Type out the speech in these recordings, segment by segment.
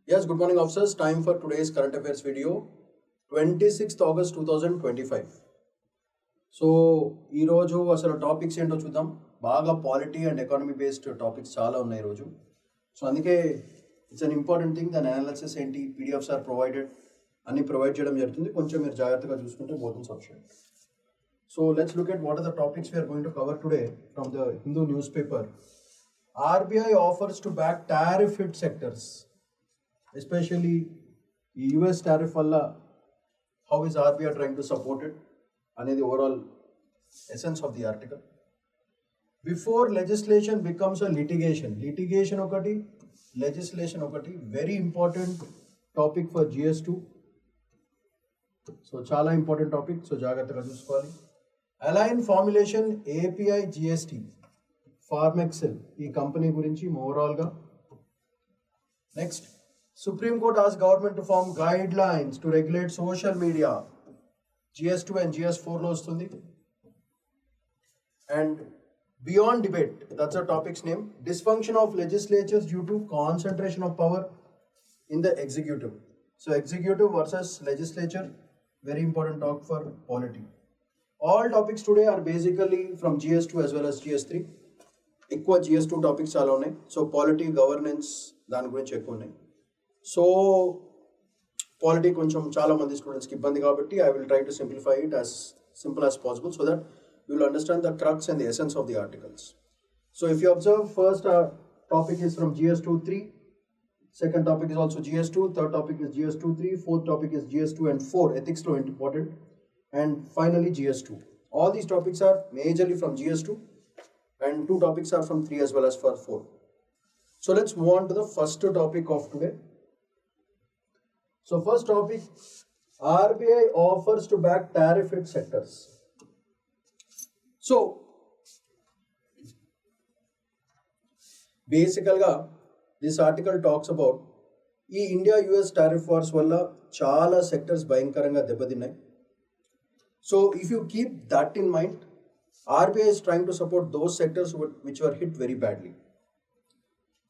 Yes, good morning officers. Time for today's current affairs video, 26th August 2025. So ఈరోజు అసలు topics ఏంటో చూద్దాం. బాగా polity and economy based topics చాలా ఉన్నాయి ఈరోజు. సో అందుకే ఇట్స్ అన్ ఇంపార్టెంట్ థింగ్. దాని అనాలిసిస్ ఏంటి, పీడిఎఫ్స్ ఆర్ ప్రొవైడెడ్, అన్ని ప్రొవైడ్ చేయడం జరుగుతుంది. కొంచెం మీరు జాగ్రత్తగా చూసుకుంటే బోర్డింగ్ సబ్స్టెంట్. So let's look at what are the topics we're going to cover today from the Hindu newspaper. RBI offers to back tariff hit sectors. Especially US tariff valla, how is RBI trying to support it? And the overall essence of the article. Before legislation becomes a litigation okati, legislation okati, very important topic for GS2. So chala important topic, so jagattaga chusukovali. Align formulation API GST, Farmexcel, ee company gurinchi overall ga. Next, Supreme Court asked government to form guidelines to regulate social media. GS2 and GS4 lo vastundi. And beyond debate, that's our topic's name. Dysfunction of legislatures due to concentration of power in the executive. So executive versus legislature, very important talk for polity. All topics today are basically from GS2 as well as GS3. Ekwa GS2 topics chaala unnai. So polity, governance, dani gurinchi ekku unnai. So polity కొంచెం చాలా మంది స్టూడెంట్స్కి ఇబ్బంది కాబట్టి I will try to simplify it as simple as possible so that you will understand the crux and the essence of the articles. So if you observe, first topic is from GS2 3, second topic is also GS2, third topic is GS2 3, fourth topic is GS2 and 4, ethics law important, and finally GS2. All these topics are majorly from GS2 and 2 topics are from 3 as well as for 4. So let's move on to the first topic of today. So first topic, RBI offers to back tariff hit sectors. So basically this article talks about ఈ India US tariff wars వల్ల చాలా sectors భయంకరంగా దెబ్బతిన్నాయి. So if you keep that in mind, RBI is trying to support those sectors which were hit very badly.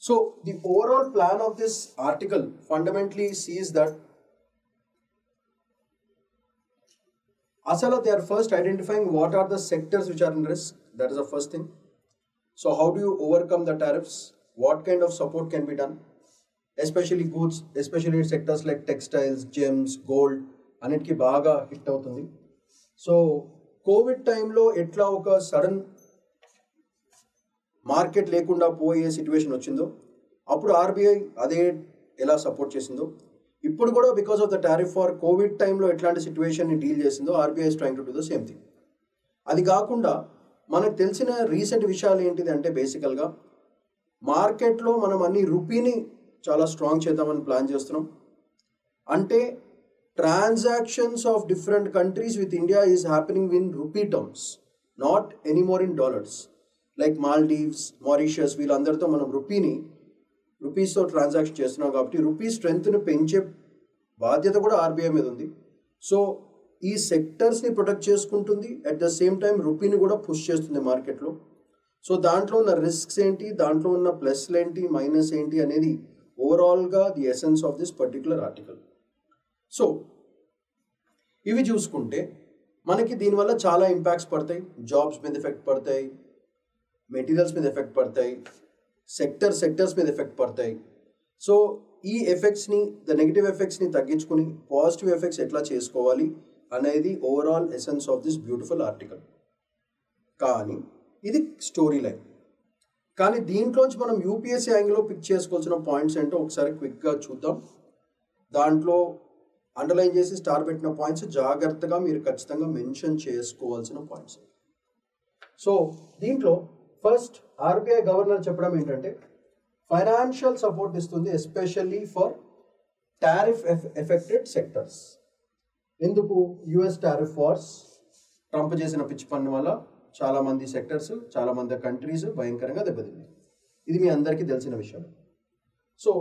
So the overall plan of this article fundamentally sees that Asala, they are first identifying what are the sectors which are in risk. That is the first thing. So how do you overcome the tariffs? What kind of support can be done? Especially goods, especially in sectors like textiles, gems, gold, anitki baga hit avutundi. So COVID time lo etla oka sudden market లేకుండా పోయే situation వచ్చిందో అప్పుడు RBI అదే ఎలా support చేసిందో, ఇప్పుడు కూడా because of the tariff for COVID టైంలో ఎట్లాంటి సిచ్యువేషన్ని డీల్ చేసిందో RBI is trying to do the same thing. అది కాకుండా మనకు తెలిసిన రీసెంట్ విషయాలు ఏంటిది అంటే, బేసికల్గా మార్కెట్లో మనం అన్ని రూపీని చాలా స్ట్రాంగ్ చేద్దామని ప్లాన్ చేస్తున్నాం. అంటే transactions of different countries with India is happening in rupee terms, not anymore in dollars. Like Maldives, Mauritius, వీళ్ళందరితో మనం రూపీస్తో ట్రాన్సాక్షన్ చేస్తున్నాం కాబట్టి రూపీ స్ట్రెంగ్త్ని పెంచే బాధ్యత కూడా ఆర్బీఐ మీద ఉంది. సో ఈ సెక్టర్స్ని ప్రొటెక్ట్ చేసుకుంటుంది, అట్ ద సేమ్ టైం రూపీని కూడా పుష్ చేస్తుంది మార్కెట్లో. సో దాంట్లో ఉన్న రిస్క్స్ ఏంటి, దాంట్లో ఉన్న ప్లస్లు ఏంటి, మైనస్ ఏంటి అనేది ఓవరాల్గా the essence of this particular article. So ఇవి చూసుకుంటే మనకి దీనివల్ల చాలా ఇంపాక్ట్స్ పడతాయి. జాబ్స్ మీద ఎఫెక్ట్ పడతాయి, మెటీరియల్స్ మీద ఎఫెక్ట్ పడతాయి, సెక్టర్స్ మీద ఎఫెక్ట్ పడతాయి. సో ఈ ఎఫెక్ట్స్ని, ద నెగిటివ్ ఎఫెక్ట్స్ని తగ్గించుకుని పాజిటివ్ ఎఫెక్ట్స్ ఎట్లా చేసుకోవాలి అనేది overall essence of this beautiful article. కానీ ఇది స్టోరీ లైన్. కానీ దీంట్లోంచి మనం యూపీఎస్సీ యాంగిల్లో పిక్ చేసుకోవాల్సిన పాయింట్స్ ఏంటో ఒకసారి క్విక్గా చూద్దాం. దాంట్లో అండర్లైన్ చేసి స్టార్ పెట్టిన పాయింట్స్ జాగ్రత్తగా మీరు ఖచ్చితంగా మెన్షన్ చేసుకోవాల్సిన పాయింట్స్. సో దీంట్లో ఫస్ట్ ఆర్బీఐ గవర్నర్ చెప్పడం ఏంటంటే, ఫైనాన్షియల్ సపోర్ట్ ఇస్తుంది especially for tariff affected sectors. ఎందుకు? యుఎస్ టారిఫ్ వార్స్, ట్రంప్ చేసిన పిచ్చి పన్ను వల్ల చాలామంది సెక్టర్స్, చాలామంది కంట్రీస్ భయంకరంగా దెబ్బతిన్నాయి. ఇది మీ అందరికీ తెలిసిన విషయం. సో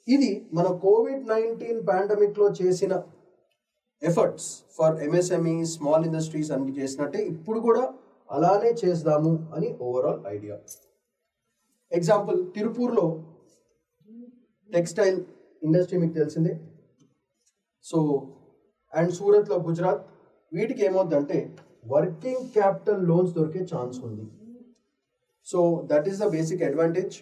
ఇది మన COVID-19 పాండమిక్లో చేసిన efforts for MSME, small industries అన్ని చేసినట్టే ఇప్పుడు కూడా అలానే చేద్దాము అని ఓవరాల్ ఐడియా. ఎగ్జాంపుల్, తిరుపూర్లో టెక్స్టైల్ ఇండస్ట్రీ మీకు తెలిసిందే. సో అండ్ సూరత్లో గుజరాత్, వీటికి ఏమవుతుందంటే వర్కింగ్ క్యాపిటల్ లోన్స్ దొరికే ఛాన్స్ ఉంది. So that is the basic advantage.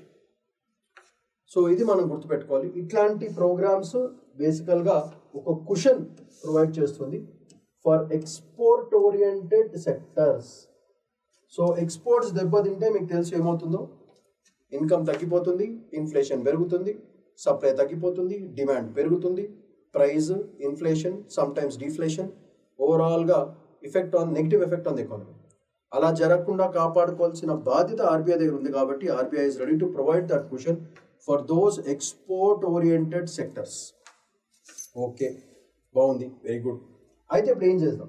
So ఇది మనం గుర్తుపెట్టుకోవాలి. ఇట్లాంటి ప్రోగ్రామ్స్ బేసికల్గా ఒక కుషన్ ప్రొవైడ్ చేస్తుంది for export oriented sectors. So exports దెబ్బతింటే మీకు తెలుసు ఏమవుతుందో, ఇన్కమ్ తగ్గిపోతుంది, ఇన్ఫ్లేషన్ పెరుగుతుంది, సప్లై తగ్గిపోతుంది, డిమాండ్ పెరుగుతుంది, ప్రైస్, ఇన్ఫ్లేషన్, సమ్టైమ్స్ డిఫ్లేషన్, ఓవరాల్గా negative effect on the economy. అలా జరగకుండా కాపాడుకోవాల్సిన బాధ్యత ఆర్బీఐ దగ్గర ఉంది. కాబట్టి RBI is ready to provide that cushion for those export oriented sectors. Okay, బాగుంది, వెరీ గుడ్. అయితే ఇప్పుడు ఏం చేద్దాం,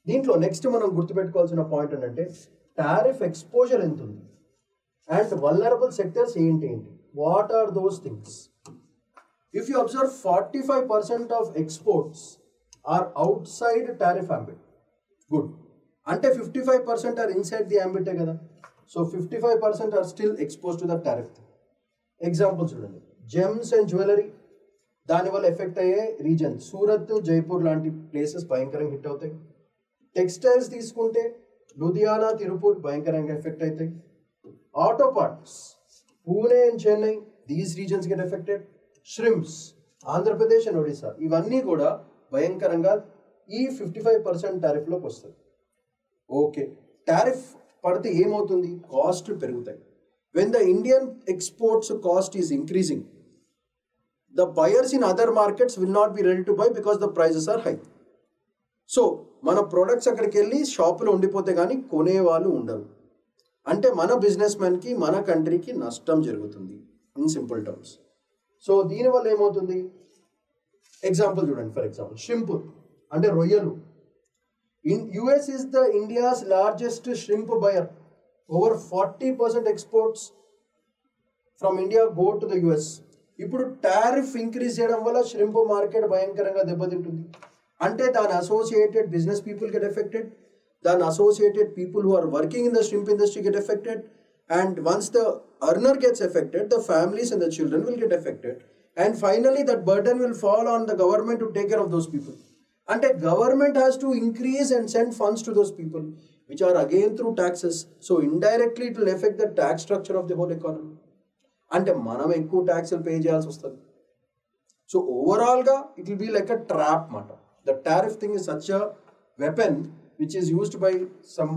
దీంట్లో నెక్స్ట్ మనం గుర్తుపెట్టుకోవాల్సిన పాయింట్ ఏంటంటే టారిఫ్ ఎక్స్పోజర్ ఎంత ఉంది అండ్ వల్నరబుల్ సెక్టర్స్ ఏంటి, what are those things. If you observe 45% of exports are outside tariff ambit. Good, అంటే 55% ఆర్ ఇన్సైడ్ ది అంబిటే కదా. So 55% are still expose to the tariff. Example చూడండి, gems and jewellery, దానివల్ల effect అయ్యే reason Surat, Jaipur లాంటి places భయంకరంగా hit అవుతాయి. Textiles తీసుకుంటే లుధియానా, తిరుపూర్ భయంకరంగా ఎఫెక్ట్ అవుతాయి. Auto parts, Pune and Chennai, these regions get affected. Shrimps, Andhra Pradesh and Odisha, ఇవన్నీ కూడా భయంకరంగా ఈ 55% టారిఫ్లోకి వస్తాయి. ఓకే, టారిఫ్ పడితే ఏమవుతుంది, కాస్ట్లు పెరుగుతాయి. When the Indian exports cost is increasing, the buyers in other markets will not be ready to buy because the prices are high. So మన products అక్కడికి వెళ్ళి షాపులో ఉండిపోతే కానీ కొనేవాళ్ళు ఉండరు. అంటే మన బిజినెస్ మ్యాన్కి, మన కంట్రీకి నష్టం జరుగుతుంది ఇన్ సింపుల్ టర్మ్స్. సో దీనివల్ల ఏమవుతుంది, ఎగ్జాంపుల్ చూడండి. ఫర్ ఎగ్జాంపుల్ షింప్ అంటే రొయ్యలు. US is the India's largest shrimp buyer. Over 40% exports from India go to the US. ఇప్పుడు టారిఫ్ ఇంక్రీజ్ చేయడం వల్ల ష్రింప్ మార్కెట్ భయంకరంగా దెబ్బతింటుంది. అంటే దాని associated business people get affected, దాని associated people who are working in the shrimp industry get affected, and once the earner gets affected, the families and the children will get affected, and finally that burden will fall on the government to take care of those people. అంటే government has to increase and send funds to those people which are again through taxes. So indirectly it will affect the tax structure of the whole economy. అంటే మనం ఎక్కువ ట్యాక్స్లు pay చేయాల్సి వస్తుంది. So ఓవరాల్గా it will be like a trap మాట. The tariff thing is such a weapon which is used by some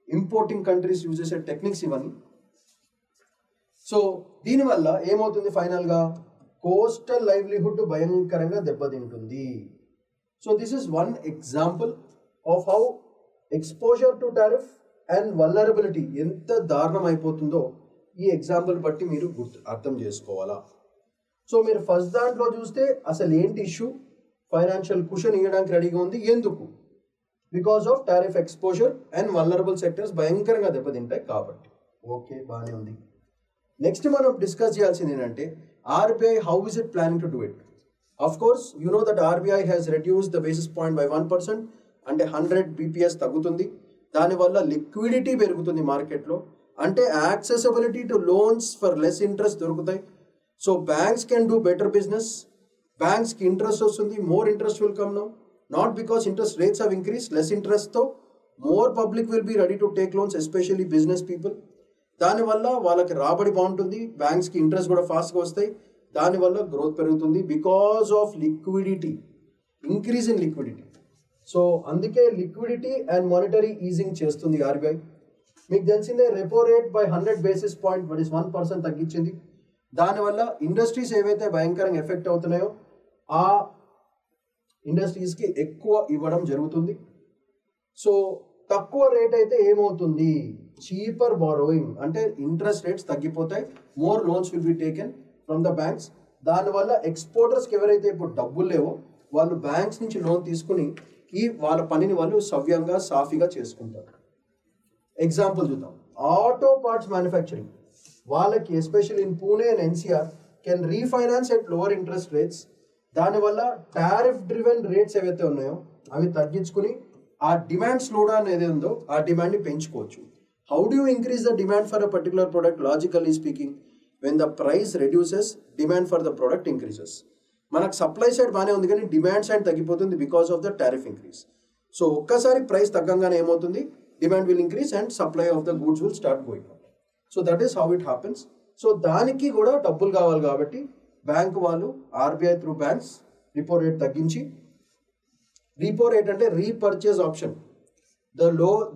importing countries use చేసే techniques ఇవన్నీ. సో దీనివల్ల ఏమవుతుంది, ఫైనల్గా కోస్టల్ లైవ్లీహుడ్ భయంకరంగా దెబ్బతింటుంది. So this is one example of how exposure to tariff and vulnerability ఎంత దారుణం అయిపోతుందో ఈ ఎగ్జాంపుల్ బట్టి మీరు అర్థం చేసుకోవాలా. సో మీరు ఫస్ట్ దాంట్లో చూస్తే అసలు ఏంటి ఇష్యూ, ఫైనాన్షియల్ కుషన్ ఇవ్వడానికి రెడీగా ఉంది. ఎందుకు, because of tariff exposure and vulnerable sectors భయంకరంగా దెబ్బతింటాయి కాబట్టి. ఓకే, బాగానే ఉంది. నెక్స్ట్ మనం డిస్కస్ చేయాల్సింది ఏంటంటే RBI how is it planning to do it. Of course you know that RBI has reduce the basis point by 1%, అంటే 100 BPS తగ్గుతుంది. దానివల్ల లిక్విడిటీ పెరుగుతుంది మార్కెట్లో, అంటే accessibility to loans for less interest దొరుకుతాయి. So banks can do better business, బ్యాంక్స్కి interest వస్తుంది, more interest will come now, not because interest rates have increase. Less ఇంట్రెస్ట్తో more public will be ready to take loans, especially business people. దానివల్ల వాళ్ళకి రాబడి బాగుంటుంది, బ్యాంక్స్కి interest కూడా ఫాస్ట్గా వస్తాయి, దానివల్ల గ్రోత్ పెరుగుతుంది because of liquidity, increase in liquidity. So అందుకే లిక్విడిటీ అండ్ మానిటరీ ఈజింగ్ చేస్తుంది ఆర్బీఐ. మీకు తెలిసిందే repo rate by 100 basis points that is 1% తగ్గించింది. దానివల్ల ఇండస్ట్రీస్ ఏవైతే భయంకరంగా ఎఫెక్ట్ అవుతున్నాయో ఆ ఇండస్ట్రీస్కి ఎక్కువ ఇవ్వడం జరుగుతుంది. సో తక్కువ రేట్ అయితే ఏమవుతుంది, చీపర్ బారోయింగ్, అంటే ఇంట్రెస్ట్ రేట్స్ తగ్గిపోతాయి, more loans will be taken from the banks. దానివల్ల ఎక్స్పోర్టర్స్కి ఎవరైతే ఇప్పుడు డబ్బులు లేవో వాళ్ళు బ్యాంక్స్ నుంచి లోన్ తీసుకుని వాళ్ళ పనిని వాళ్ళు సవ్యంగా సాఫీగా చేసుకుంటారు. ఎగ్జాంపుల్ చూద్దాం, ఆటో పార్ట్స్ మ్యానుఫ్యాక్చరింగ్ వాళ్ళకి especially in Pune and NCR can refinance at lower interest rates. దానివల్ల టారిఫ్ డ్రివెన్ రేట్స్ ఏవైతే ఉన్నాయో అవి తగ్గించుకుని ఆ డిమాండ్ స్లోడౌన్ ఏదైతే ఉందో ఆ డిమాండ్ని పెంచుకోవచ్చు. How do you increase the demand for a particular product? Logically speaking, when the price reduces, demand for the product increases. మనకు సప్లై సైడ్ బాగానే ఉంది కానీ డిమాండ్ సైడ్ తగ్గిపోతుంది because of the tariff increase. So ఒక్కసారి price తగ్గంగానే ఏమవుతుంది, demand will increase and supply of the goods will start going up. So that is how it happens. So దానికి కూడా డబ్బులు కావాలి కాబట్టి బ్యాంక్ వాళ్ళు ఆర్బీఐ త్రూ బ్యాంక్స్ రిపో రేట్ తగ్గించి, రిపో rate అంటే repurchase option,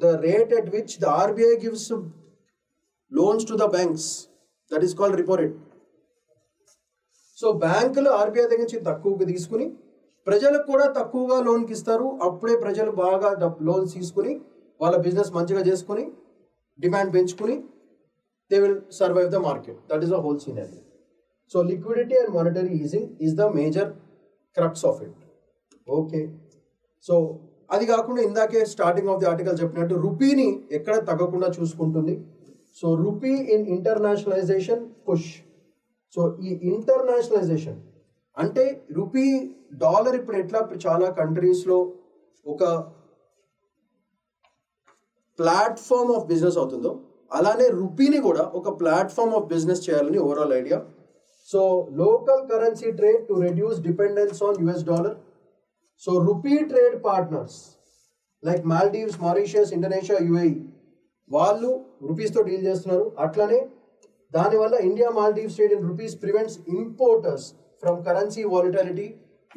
the rate at which the RBI gives loans to the banks, that is called repo rate. So బ్యాంకులు RBI దగ్గర నుంచి తక్కువగా తీసుకుని ప్రజలకు కూడా తక్కువగా లోన్కి ఇస్తారు. అప్పుడే ప్రజలు బాగా లోన్స్ తీసుకుని వాళ్ళ బిజినెస్ మంచిగా చేసుకుని డిమాండ్ పెంచుకుని they will survive the market. That is the whole scenario. So liquidity and monetary easing is the major crux of it. Okay, so అది కాకుండా ఇందాకే స్టార్టింగ్ ఆఫ్ ది ఆర్టికల్ చెప్పినట్టు రూపీని ఎక్కడ తగ్గకుండా చూసుకుంటుంది. So rupee in internationalisation push. So ఈ internationalisation అంటే rupee dollar ఇప్పుడు ఎట్లా చాలా కంట్రీస్లో ఒక ప్లాట్ఫామ్ ఆఫ్ బిజినెస్ అవుతుందో అలానే రూపీని కూడా ఒక ప్లాట్ఫామ్ ఆఫ్ బిజినెస్ చేయాలని overall idea. So local currency trade to reduce dependence on US dollar. So rupee trade partners like Maldives, Mauritius, Indonesia, UAE వాళ్ళు రూపీస్తో డీల్ చేస్తున్నారు. అట్లనే దానివల్ల India Maldives trade in rupees prevents importers from currency volatility.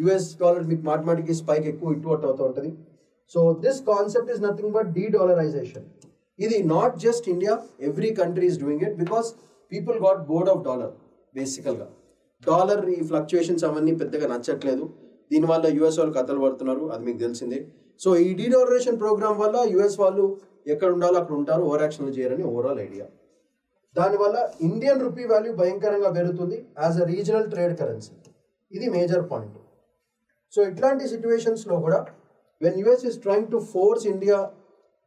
US dollar మీకు mathematic spike ఎక్కువ ఇటు అవుతూ ఉంటుంది. So this concept is nothing but dedollarization. ఇది not just India, every country is doing it because people got bored of dollar. బేసికల్గా dollar ఈ fluctuations అవన్నీ పెద్దగా నచ్చట్లేదు. దీనివల్ల యుఎస్ వాళ్ళు కథలు పడుతున్నారు, అది మీకు తెలిసిందే. సో ఈ డీ-డాలరైజేషన్ ప్రోగ్రామ్ వల్ల యుఎస్ వాళ్ళు ఎక్కడ ఉండాలో అక్కడ ఉంటారు, ఓవర్ యాక్షన్లు చేయరని ఓవరాల్ ఐడియా. దానివల్ల ఇండియన్ రూపీ వాల్యూ భయంకరంగా పెరుగుతుంది as a regional trade currency. ఇది మేజర్ పాయింట్. సో ఇట్లాంటి సిచ్యువేషన్స్లో కూడా when US is trying to force India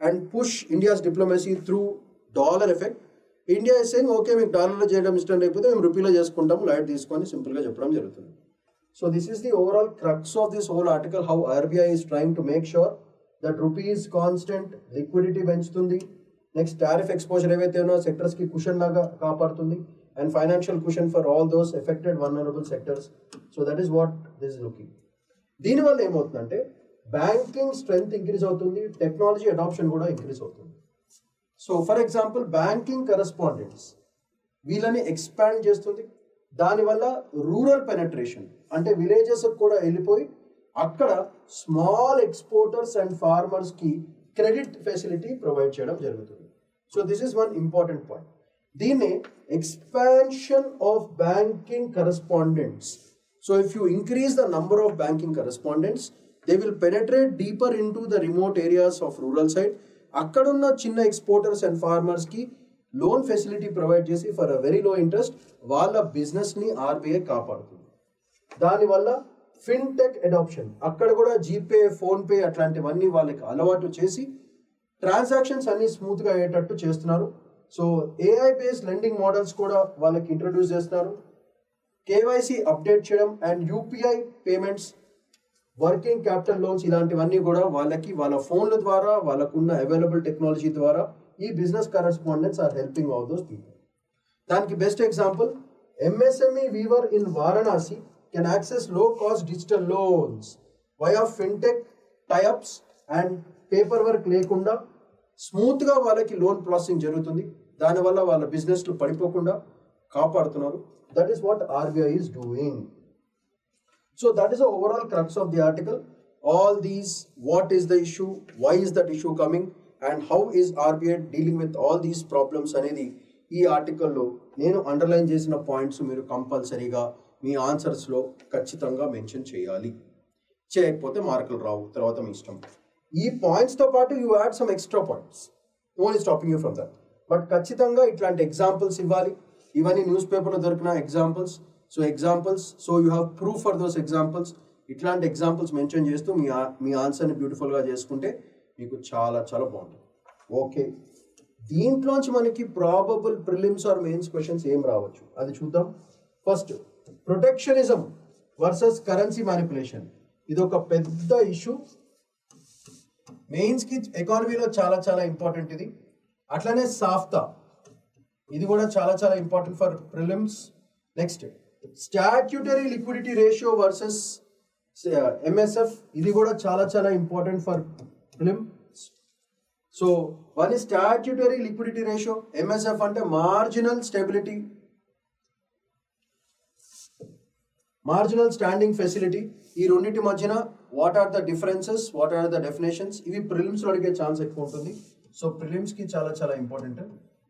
and push India's diplomacy through dollar effect, India is saying okay మీకు డాలర్లో చేయడం ఇష్టం లేకపోతే మేము రూపీలో చేసుకుంటాము, లైట్ తీసుకొని సింపుల్గా చెప్పడం జరుగుతుంది. So this is the overall crux of this whole article, how RBI is trying to make sure that rupee is constant, liquidity పెంచుతుంది, నెక్స్ట్ టారిఫ్ ఎక్స్పోజర్ ఏవైతే ఉన్నో సెక్టర్స్కి కుషన్ లాగా కాపాడుతుంది, and financial cushion for all those affected vulnerable sectors. So that is what this is looking. దీనివల్ల ఏమవుతుందంటే banking strength increase అవుతుంది, technology adoption కూడా increase అవుతుంది. So for example banking correspondents వీళ్ళని expand చేస్తుంది. దానివల్ల రూరల్ పెనట్రేషన్ అంటే విలేజెస్ కూడా వెళ్ళిపోయి అక్కడ స్మాల్ ఎక్స్పోర్టర్స్ అండ్ ఫార్మర్స్కి క్రెడిట్ ఫెసిలిటీ ప్రొవైడ్ చేయడం జరుగుతుంది. So this is one important point. దీన్ని expansion of banking correspondents. So if you increase the number of banking correspondents, they will penetrate deeper into the remote areas of rural side. అక్కడున్న చిన్న exporters and ఫార్మర్స్కి loan facility provide చేసి for a very low interest వాళ్ళ బిజినెస్ని RBI కాపాడుతుంది. దానివల్ల fintech adoption, అక్కడ కూడా జీపే, ఫోన్పే అట్లాంటివన్నీ వాళ్ళకి అలవాటు చేసి ట్రాన్సాక్షన్స్ అన్ని స్మూత్గా అయ్యేటట్టు చేస్తున్నారు. So AI based lending models కూడా వాళ్ళకి ఇంట్రడ్యూస్ చేస్తున్నారు. కేవైసీ అప్డేట్ చేయడం and UPI payments, working capital loans ఇలాంటివన్నీ కూడా వాళ్ళకి వాళ్ళ ఫోన్ల ద్వారా వాళ్ళకున్న అవైలబుల్ టెక్నాలజీ ద్వారా ఈ business correspondents are helping all those people. దానికి best example MSME weaver in Varanasi can access low cost digital loans via fintech tieups and paperwork లేకుండా స్మూత్గా వాళ్ళకి లోన్ ప్రాసెసింగ్ జరుగుతుంది. దానివల్ల వాళ్ళ బిజినెస్లు పడిపోకుండా కాపాడుతున్నారు. That is what RBI is doing. So that is the overall crux of the article. All these, what is the issue, why is that issue coming, and how is RBI dealing with all these problems అనేది ఈ ఆర్టికల్లో నేను underline చేసిన points మీరు కంపల్సరీగా మీ ఆన్సర్స్లో ఖచ్చితంగా mention చేయాలి. చేయకపోతే మార్కులు రావు, తర్వాత మీ ఇష్టం. ఈ పాయింట్స్తో పాటు you add some extra points, no one is stopping you from that. But ఖచ్చితంగా ఇట్లాంటి ఎగ్జాంపుల్స్ ఇవ్వాలి. ఇవన్నీ న్యూస్ పేపర్లో దొరికిన examples. So examples, so you have proof for those examples. ఇట్లాంటి ఎగ్జాంపుల్స్ మెన్షన్ చేస్తూ మీ ఆన్సర్ని బ్యూటిఫుల్గా చేసుకుంటే మీకు చాలా చాలా బాగుంటుంది. ఓకే, దీంట్లోంచి మనకి probable prelims or mains questions ఏం రావచ్చు అది చూద్దాం. First, protectionism versus currency manipulation. ఇది ఒక పెద్ద ఇష్యూ, మెయిన్స్కి ఎకానమీలో చాలా చాలా ఇంపార్టెంట్ ఇది. అట్లానే సాఫ్తా, ఇది కూడా చాలా చాలా important for prelims. Next statutory liquidity ratio versus MSF, ఇది కూడా చాలా చాలా important for prelims. So one is statutory liquidity ratio, MSF అంటే మార్జినల్ స్టాండింగ్ ఫెసిలిటీ. ఈ రెండింటి మధ్యన what are the differences, what are the definitions, ఇవి ప్రిలిమ్స్లో అడిగే ఛాన్స్ ఎక్కువ ఉంటుంది. సో ప్రిలిమ్స్కి చాలా చాలా important.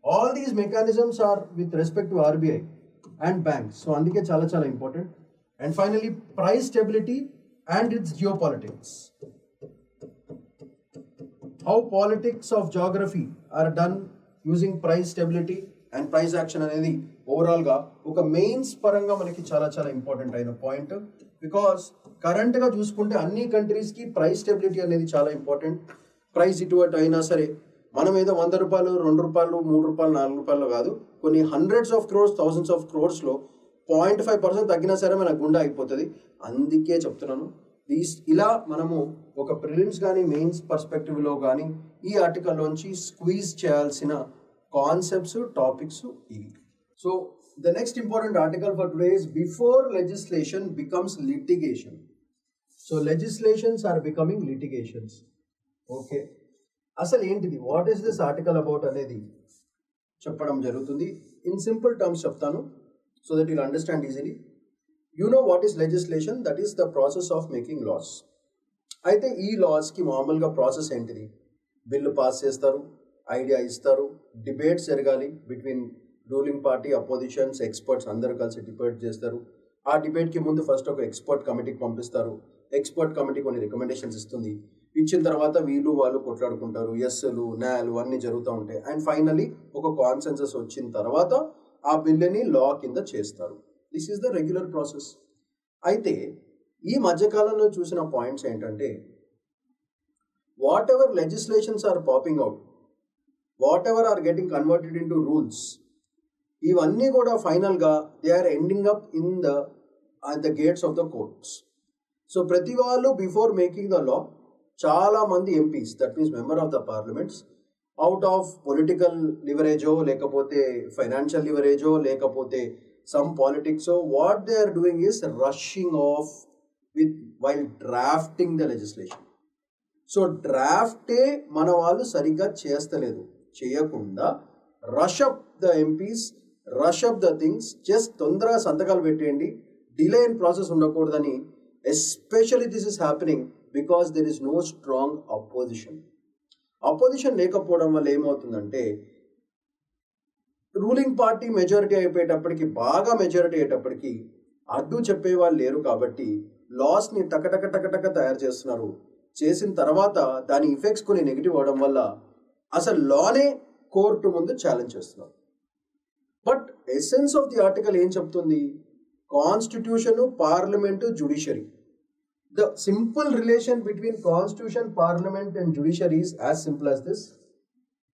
All these mechanisms are with respect to RBI and banks. So అందుకే చాలా చాలా important. And finally price stability and its geopolitics. How politics of geography are done using price stability and price action అనేది ఓవరాల్గా ఒక mains పరంగా మనకి చాలా చాలా ఇంపార్టెంట్ అయిన పాయింట్. బికాస్ కరెంట్గా చూసుకుంటే అన్ని కంట్రీస్కి ప్రైస్ స్టెబిలిటీ అనేది చాలా ఇంపార్టెంట్. ప్రైస్ ఇటు అటు అయినా సరే మనం ఏదో 100 రూపాయలు, 2 రూపాయలు, 3 రూపాయలు, 4 రూపాయలు కాదు, కొన్ని hundreds of crores, thousands of క్రోర్స్లో 0.5% తగ్గినా సరే మన గుండె అయిపోతుంది. అందుకే చెప్తున్నాను, ఇలా మనము ఒక ప్రిలిమ్స్ కానీ మెయిన్స్ పర్స్పెక్టివ్లో కానీ ఈ ఆర్టికల్లోంచి స్క్వీజ్ చేయాల్సిన కాన్సెప్ట్స్, టాపిక్స్ ఇవి. So the next important article for today is before legislation becomes litigation. So legislations are becoming litigations. Okay, అసలు ఏంటిది, what is this article about అనేది చెప్పడం జరుగుతుంది. ఇన్ సింపుల్ టర్మ్స్ చెప్తాను so that you'll understand easily. You know what is legislation, that is the process of making laws. అయితే ఈ లాస్కి మామూలుగా ప్రాసెస్ ఏంటిది, బిల్లు పాస్ చేస్తారు, ఐడియా ఇస్తారు, డిబేట్స్ జరగాలి between ruling party, oppositions, experts అందరూ కలిసి డిబేట్ చేస్తారు. ఆ డిబేట్కి ముందు ఫస్ట్ ఒక ఎక్స్పర్ట్ కమిటీకి పంపిస్తారు. ఎక్స్పర్ట్ కమిటీ కొన్ని రికమెండేషన్స్ ఇస్తుంది. ఇచ్చిన తర్వాత వీళ్ళు వాళ్ళు కొట్లాడుకుంటారు, ఎస్లు న్యాలు అన్నీ జరుగుతూ ఉంటాయి. అండ్ ఫైనలీ ఒక కాన్సెన్సస్ వచ్చిన తర్వాత ఆ బిల్లుని లా కింద చేస్తారు. This is the regular process. అయితే ఈ మధ్యకాలంలో చూసిన పాయింట్స్ ఏంటంటే, whatever legislations are popping out, whatever are getting converted into rules, ఇవన్నీ కూడా ఫైనల్గా they are ending up in the gates of the courts. So ప్రతి వాళ్ళు బిఫోర్ మేకింగ్ ద లా చాలా మంది MPs, that means member of the parliaments, out of political లివరేజో లేకపోతే financial లివరేజో లేకపోతే సమ్ పాలిటిక్సో, what they are doing is rushing off with while drafting the legislation. So డ్రాఫ్టే మన వాళ్ళు సరిగ్గా చేస్తలేదు, చేయకుండా rush up the MPs, rush up the things, just తొందరగా సంతకాలు పెట్టేయండి, డిలే ఇన్ ప్రాసెస్ ఉండకూడదని. Especially this is happening because there is no strong opposition. Opposition లేకపోవడం వల్ల ఏమవుతుందంటే, రూలింగ్ పార్టీ మెజారిటీ అయిపోయేటప్పటికి, బాగా మెజారిటీ అయ్యేటప్పటికి అడ్డు చెప్పేవాళ్ళు లేరు. కాబట్టి లాస్ని టకటక టకటక తయారు చేస్తున్నారు. చేసిన తర్వాత దాని ఇఫెక్ట్స్ కొన్ని నెగిటివ్ అవడం వల్ల అసలు లానే కోర్టు ముందు ఛాలెంజ్ చేస్తున్నారు. But essence of the article ఏం చెప్తుంది, constitution, parliament, judiciary. The simple relation between constitution, parliament and judiciary is as simple as this.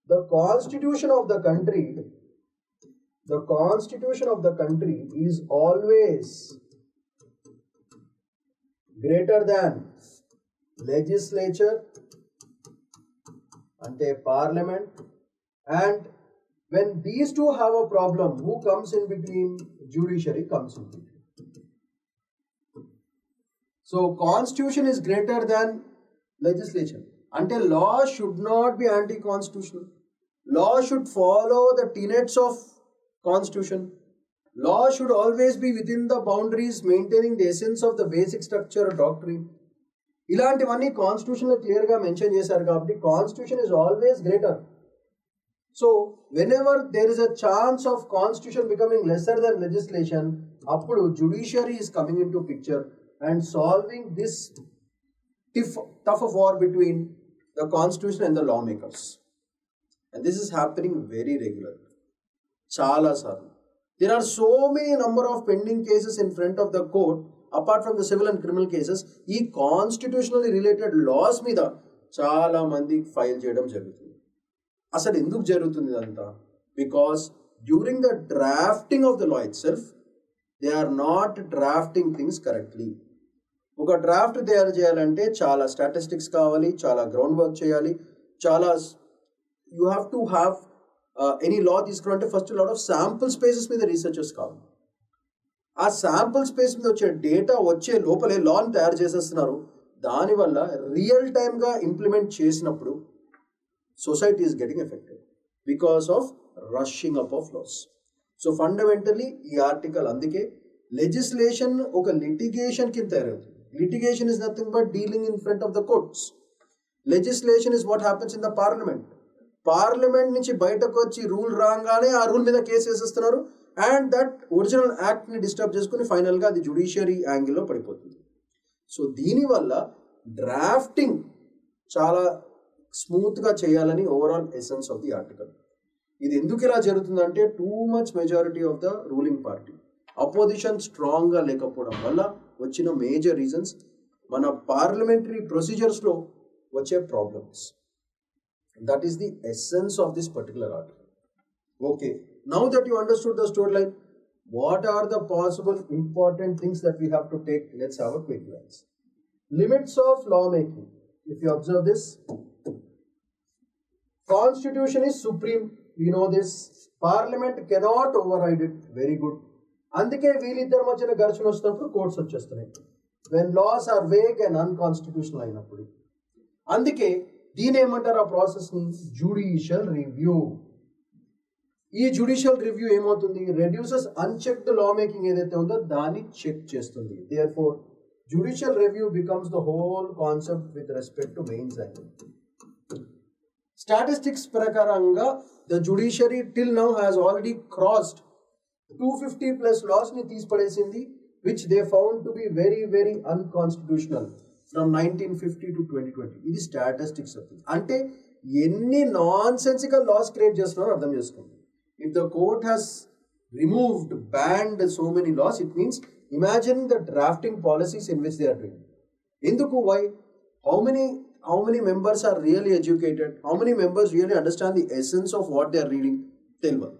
The constitution of the country is always greater than legislature ante parliament, and when these two have a problem, who comes in between? Judiciary comes in between. So constitution is greater than legislation. Until law should not be anti-constitutional. Law should follow the tenets of constitution. Law should always be within the boundaries, maintaining the essence of the basic structure or doctrine. ఇలాంటివన్నీ కాన్స్టిట్యూషన్లో క్లియర్గా mention చేశారు కాబట్టి constitution is always greater. So whenever there is a chance of constitution becoming lesser than legislation, appudu judiciary is coming into picture and solving this tough of war between the constitution and the lawmakers. And this is happening very regularly. Chala sarlu. There are so many number of pending cases in front of the court, apart from the civil and criminal cases. Ee constitutionally related laws meeda chala mandi file cheyadam jarugutundi. Asalu enduku jarugutundi idantha? Because during the drafting of the law itself, they are not drafting things correctly. ఒక draft తయారు చేయాలంటే చాలా statistics కావాలి, చాలా ground work చేయాలి, చాలా you have to have any law తీసుకున్నారంటే first lot of sample spaces మీద రీసెర్చర్స్ కావాలి. ఆ శాంపుల్ స్పేస్ మీద వచ్చే డేటా వచ్చే లోపలే లాని తయారు చేసేస్తున్నారు. దానివల్ల రియల్ టైమ్గా ఇంప్లిమెంట్ చేసినప్పుడు society is getting affected because of rushing up of laws. So fundamentally ఈ ఆర్టికల్ అందుకే లెజిస్లేషన్ ఒక లిటిగేషన్ కింద తయారవుతుంది. Litigation is nothing but dealing in front of the courts. Legislation is what happens in the parliament. Parliament నుంచి బయటకు వచ్చి rule రాగానే ఆ రూల్ మీద కేసు వేసేస్తున్నారు అండ్ దట్ ఒరిజినల్ యాక్ట్ని డిస్టర్బ్ చేసుకుని ఫైనల్గా అది జ్యుడిషియరీ యాంగిల్లో పడిపోతుంది. సో దీనివల్ల డ్రాఫ్టింగ్ చాలా స్మూత్గా చేయాలని overall essence of the article. ఇది ఎందుకు ఇలా జరుగుతుందంటే too much majority of the ruling party, opposition స్ట్రాంగ్గా లేకపోవడం వల్ల వచ్చిన మేజర్ రీజన్స్ మన పార్లమెంటరీ ప్రొసీజర్స్లో వచ్చే problems. That is the essence of this particular article. Okay, now that you understood the storyline, what are the possible important things that we have to take? Let's have a quick glance. Limits of lawmaking. If you observe this, Constitution is supreme. We know this. Parliament cannot override it. Very good. అందుకే వీళ్ళిద్దరి మధ్యన ఘర్షణ వచ్చినప్పుడు courts వచ్చేస్తున్నాయి. When laws are vague and unconstitutional అయినప్పుడు. అందుకే దీని ఏమంటారు ఆ ప్రాసెస్ని? Judicial review. ఈ జ్యుడిషియల్ రివ్యూ ఏమవుతుంది? రెడ్యూసెస్ అన్చెక్డ్ లా మేకింగ్ ఏదైతే ఉందో దాన్ని చెక్ చేస్తుంది. Therefore judicial review becomes the whole concept with respect to mains act. Statistics ప్రకారంగా the judiciary till now has already crossed 250+ laws ని తీసిపడేసింది which they found to be very very unconstitutional from 1950 to 2020. ఇది statistics అవుతుంది. అంటే ఎన్ని non sensical laws create చేస్తున్నారో అర్థం చేసుకోండి. If the court has removed banned so many laws, it means imagine the drafting policies in which they are doing. ఎందుకు? Why? How many members are really educated? How many members really understand the essence of what they are reading? తెలియదు.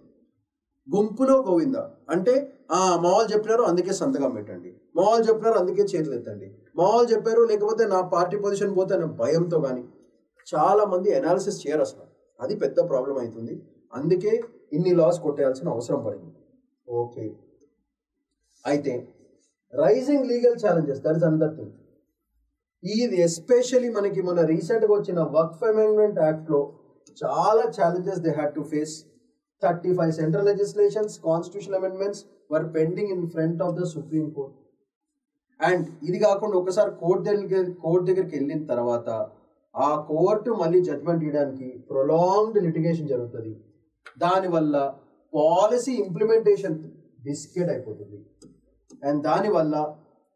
గుంపులో గోవిందా అంటే మా వాళ్ళు చెప్పినారు అందుకే సంతకం పెట్టండి, మా వాళ్ళు చెప్పినారు అందుకే చేతులు ఎత్తండి, మా వాళ్ళు చెప్పారు లేకపోతే నా పార్టీ పొజిషన్ పోతే అనే భయంతో కానీ చాలా మంది అనాలిసిస్ చేయరు అసలు. అది పెద్ద ప్రాబ్లం అవుతుంది. అందుకే ఇన్ని లాస్ కొట్టేయాల్సిన అవసరం పడింది. ఓకే, అయితే rising legal challenges, that is another thing. ఇది ఎస్పెషల్లీ మనకి మన రీసెంట్గా వచ్చిన వక్ఫ్ అమెండ్మెంట్ యాక్ట్లో చాలా challenges they had to face. 35 central legislations, constitutional amendments were pending in front of the Supreme Court. And ఇది కాకుండా ఒకసారి కోర్టు దగ్గరికి వెళ్ళిన తర్వాత ఆ కోర్టు మళ్ళీ జడ్జ్మెంట్ ఇవ్వడానికి ప్రొలాంగ్డ్ లిటిగేషన్ జరుగుతుంది. దానివల్ల పాలసీ ఇంప్లిమెంటేషన్ బిస్కెట్ అయిపోతుంది అండ్ దానివల్ల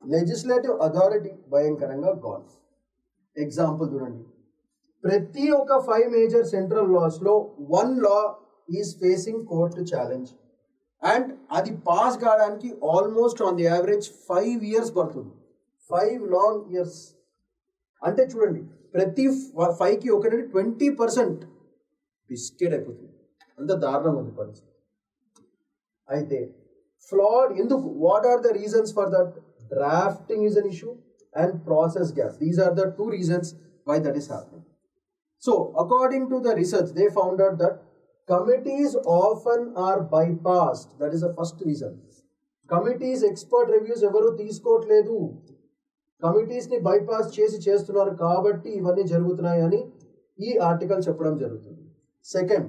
లెజిస్లేటివ్ అథారిటీ భయంకరంగా గాన్. ఎగ్జాంపుల్ చూడండి, ప్రతి ఒక్క 5 మేజర్ సెంట్రల్ లాస్లో 1 law is facing court challenge and అది పాస్ కావడానికి almost on the average 5 years పడుతుంది. 5 long years అంటే చూడండి, ప్రతి 5కి ఒకటి 20% బిస్కెట్ అయిపోతుంది. అంత దారుణంగా ఉంది పరిస్థితి. అయితే ఫ్లాడ్ ఎందుకు? What are the reasons for that? Drafting is an issue and process gap. These are the 2 reasons why that is happening. So according to the research they found out that committees often are bypassed. That is the first reason. Committees expert reviews ఎవరు తీసుకోవట్లేదు. కమిటీస్ని bypass చేస్తున్నారు కాబట్టి ఇవన్నీ జరుగుతున్నాయి అని ఈ article చెప్పడం జరుగుతుంది. సెకండ్,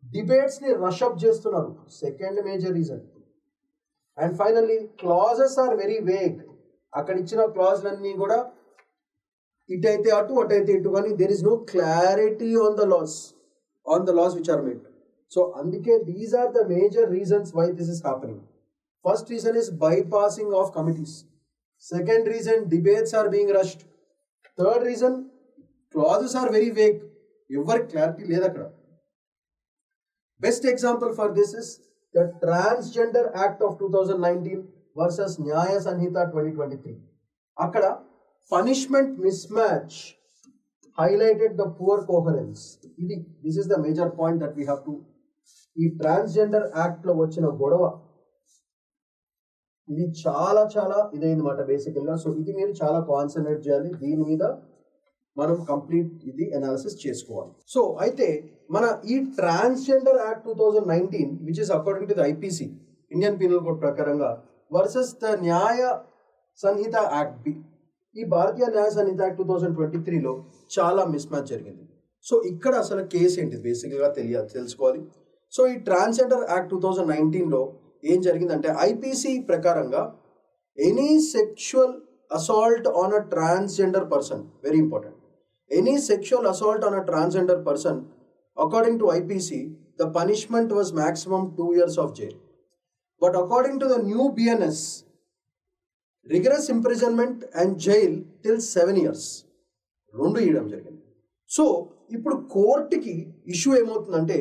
డిబేట్స్ని రషప్ చేస్తున్నారు. Second major reason. And finally clauses are very vague. అక్కడ ఇచ్చిన క్లాజ్లన్నీ కూడా ఇటైతే అటు అటైతే ఇటు, కానీ there is no clarity on the laws which are made. So అందుకే these are the major reasons why this is happening. First reason is bypassing of committees. Second reason, debates are being rushed. Third reason, clauses are very vague. Every clarity లేదు అక్కడ. Best example for this is the Transgender Act of 2019 versus Nyaya Sanhita 2023. అక్కడ punishment mismatch highlighted the poor coherence. This is the major point that we have to. ఈ transgender యాక్ట్లో వచ్చిన గొడవ ఇది చాలా చాలా ఇదైందన్నమాట బేసికల్గా. సో ఇది మీరు చాలా కాన్సన్ట్రేట్ చేయాలి. దీని మీద మనం కంప్లీట్ ఇది అనాలిసిస్ చేసుకోవాలి. సో అయితే మన ఈ transgender act 2019 which is according to the IPC Indian penal code ప్రకారంగా వర్సెస్ ద న్యాయ సంహిత యాక్ట్ బి, ఈ భారతీయ న్యాయ సంహిత యాక్ట్ 2023లో చాలా మిస్ మ్యాచ్ జరిగింది. సో ఇక్కడ అసలు కేసు ఏంటి బేసిక్గా తెలుసుకోవాలి. సో ఈ ట్రాన్స్జెండర్ యాక్ట్ 2019లో ఏం జరిగిందంటే ఐపీసీ ప్రకారంగా any sexual assault on a transgender person, very important, any sexual assault on a transgender person according to IPC the punishment was maximum 2 years of jail, but according to the new BNS rigorous imprisonment and jail till 7 years రెండు ఇవ్వడం జరిగింది. So ఇప్పుడు కోర్టుకి issue ఏమవుతుందంటే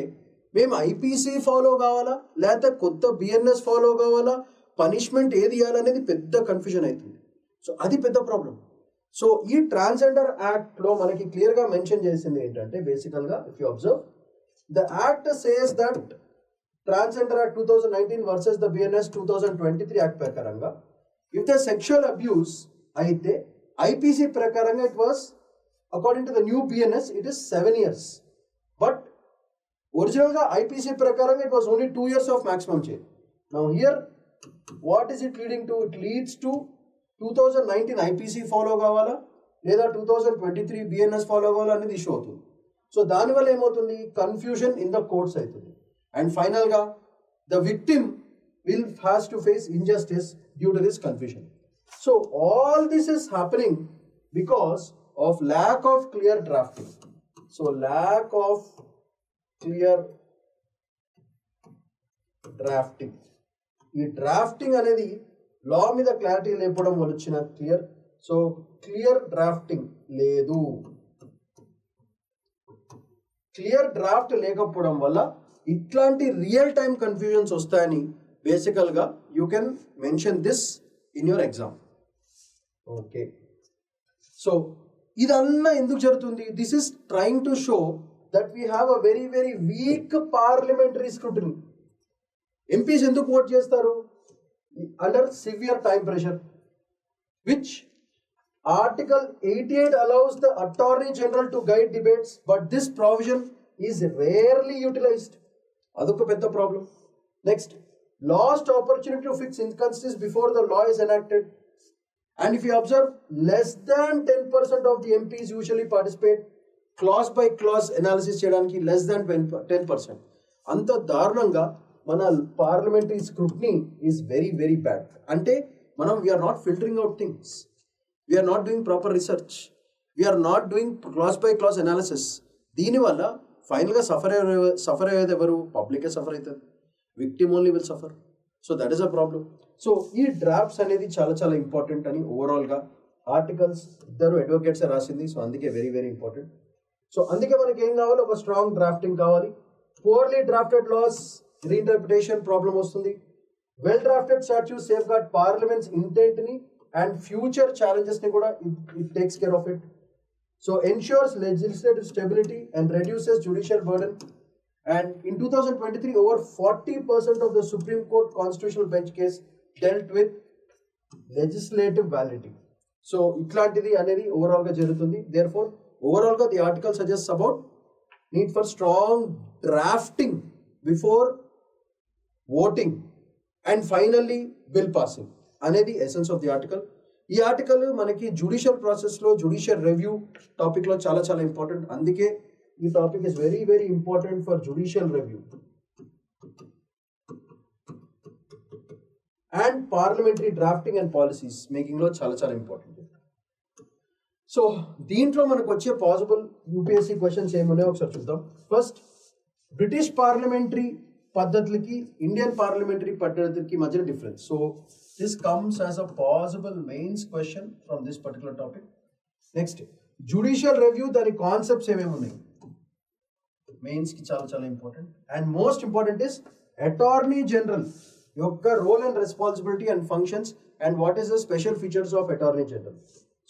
మేము IPC follow కావాలా లేకపోతే కొత్త బిఎన్ఎస్ ఫాలో కావాలా, పనిష్మెంట్ ఏది ఇవ్వాలనేది పెద్ద కన్ఫ్యూజన్ అవుతుంది. సో అది పెద్ద ప్రాబ్లం. సో ఈ ట్రాన్స్జెండర్ యాక్ట్లో మనకి క్లియర్గా మెన్షన్ చేసింది ఏంటంటే బేసికల్గా if you observe the act says that transgender act 2019 versus the BNS 2023 act ప్రకారంగా ఇఫ్ ద సెక్షువల్ అబ్యూస్ అయితే ఐపీసీ ప్రకారంగా it was according to the new BNS it is 7 years, but ఒరిజినల్గా ఐపీసీ ప్రకారంగా it was only 2 years of maximum jail. Now here what is it leading to? It leads to 2019 IPC follow కావాలా లేదా 2023 BNS follow కావాలా అనేది issue అవుతుంది. So దానివల్ల ఏమవుతుంది? Confusion in the courts అవుతుంది. అండ్ ఫైనల్గా the victim has to face injustice due to this confusion. So all this is happening because of lack of clear drafting. So lack of clear drafting, ఈ drafting అనేది law మీద clarity లేకపోవడం వల్ల వచ్చిన clear drafting లేదు. Clear draft లేకపోవడం వల్ల ఇట్లాంటి రియల్ టైమ్ కన్ఫ్యూజన్స్ వస్తాయని బేసికల్గా you can mention this in your exam. Okay, so ఇదన్నా ఎందుకు జరుగుతుంది? This is trying to show that we have a very very weak parliamentary scrutiny. MPs ఎందుకు ఓట్ చేస్తారు? Under severe time pressure, which Article 88 allows the Attorney General to guide debates, but this provision is rarely utilized. Adukku pedda problem. Next, lost opportunity to fix inconsistencies before the law is enacted. And if you observe, less than 10% of the MPs usually participate clause by clause analysis cheyadaniki, less than 10%. Anta darunanga మన parliamentary scrutiny is very very bad. అంటే మనం we are not filtering out things, we are not doing proper research, we are not doing clause by clause analysis. దీనివల్ల ఫైనల్గా suffer అయ్యేది ఎవరు? పబ్లికే suffer అవుతుంది, victim only will suffer. So that is a problem. So ఈ drafts అనేది చాలా చాలా ఇంపార్టెంట్ అని ఓవరాల్గా ఆర్టికల్స్ ఇద్దరు అడ్వకేట్స్ రాసింది. సో అందుకే వెరీ వెరీ ఇంపార్టెంట్. సో అందుకే మనకి ఏం కావాలి? ఒక స్ట్రాంగ్ డ్రాఫ్టింగ్ కావాలి. Poorly drafted laws reinterpretation problem వస్తుంది. వెల్ డ్రాఫ్టెడ్ స్టాట్యూట్స్ సేఫ్ గార్డ్ పార్లమెంట్స్ ఇంటెంట్ ని అండ్ ఫ్యూచర్ ఛాలెంజెస్ ని కూడా it takes care of it. So ensures legislative stability and reduces judicial burden. And in 2023 over 40% of the supreme court constitutional bench case dealt with legislative validity. So ఇట్లాంటిది అనేది overall గా జరుగుతుంది. Therefore overall గా the article suggest about need for strong drafting before voting and finally bill passing అనేది essence of the article. ఈ article మనకి judicial ప్రాసెస్లో judicial review టాపిక్లో చాలా చాలా ఇంపార్టెంట్. అందుకే ఈ topic is very very important for judicial review and parliamentary drafting and policies మేకింగ్లో చాలా చాలా ఇంపార్టెంట్. సో దీంట్లో మనకు వచ్చే పాసిబుల్ యూపీఎస్సీ క్వశ్చన్స్ ఏమున్నాయో ఒకసారి చూద్దాం. ఫస్ట్, బ్రిటిష్ పార్లమెంటరీ పద్ధతులకి ఇండియన్ పార్లమెంటరీ పద్ధతులకి మధ్య difference. So this comes as a possible mains question from this particular topic. Next, judicial review దాని కాన్సెప్ట్స్ ఏమేమి ఉన్నాయి మెయిన్స్కి చాలా చాలా important. And most important is attorney general యొక్క role and responsibility and functions and what is the special features of attorney general.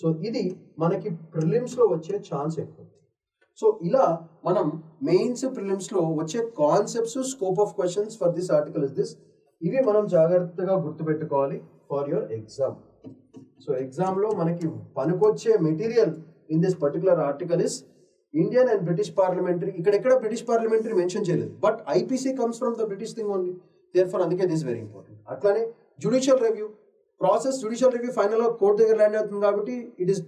So ఇది మనకి ప్రిలిమ్స్లో వచ్చే ఛాన్స్ ఎక్కువ. సో ఇలా మనం మెయిన్స్ ప్రిలిమ్స్లో వచ్చే concepts, scope of questions for this article is this. ఇవి మనం జాగ్రత్తగా గుర్తుపెట్టుకోవాలి ఫర్ యువర్ ఎగ్జామ్. సో ఎగ్జామ్లో మనకి పనికొచ్చే material in this particular article is Indian and British parliamentary, ఇక్కడ బ్రిటిష్ పార్లమెంటరీ మెన్షన్ చేయలేదు, but IPC comes from the British thing only, therefore అందుకే దిస్ వెరీ ఇంపార్టెంట్. అట్లానే judicial review process, judicial review ఫైనల్గా court దగ్గర land అవుతుంది కాబట్టి it is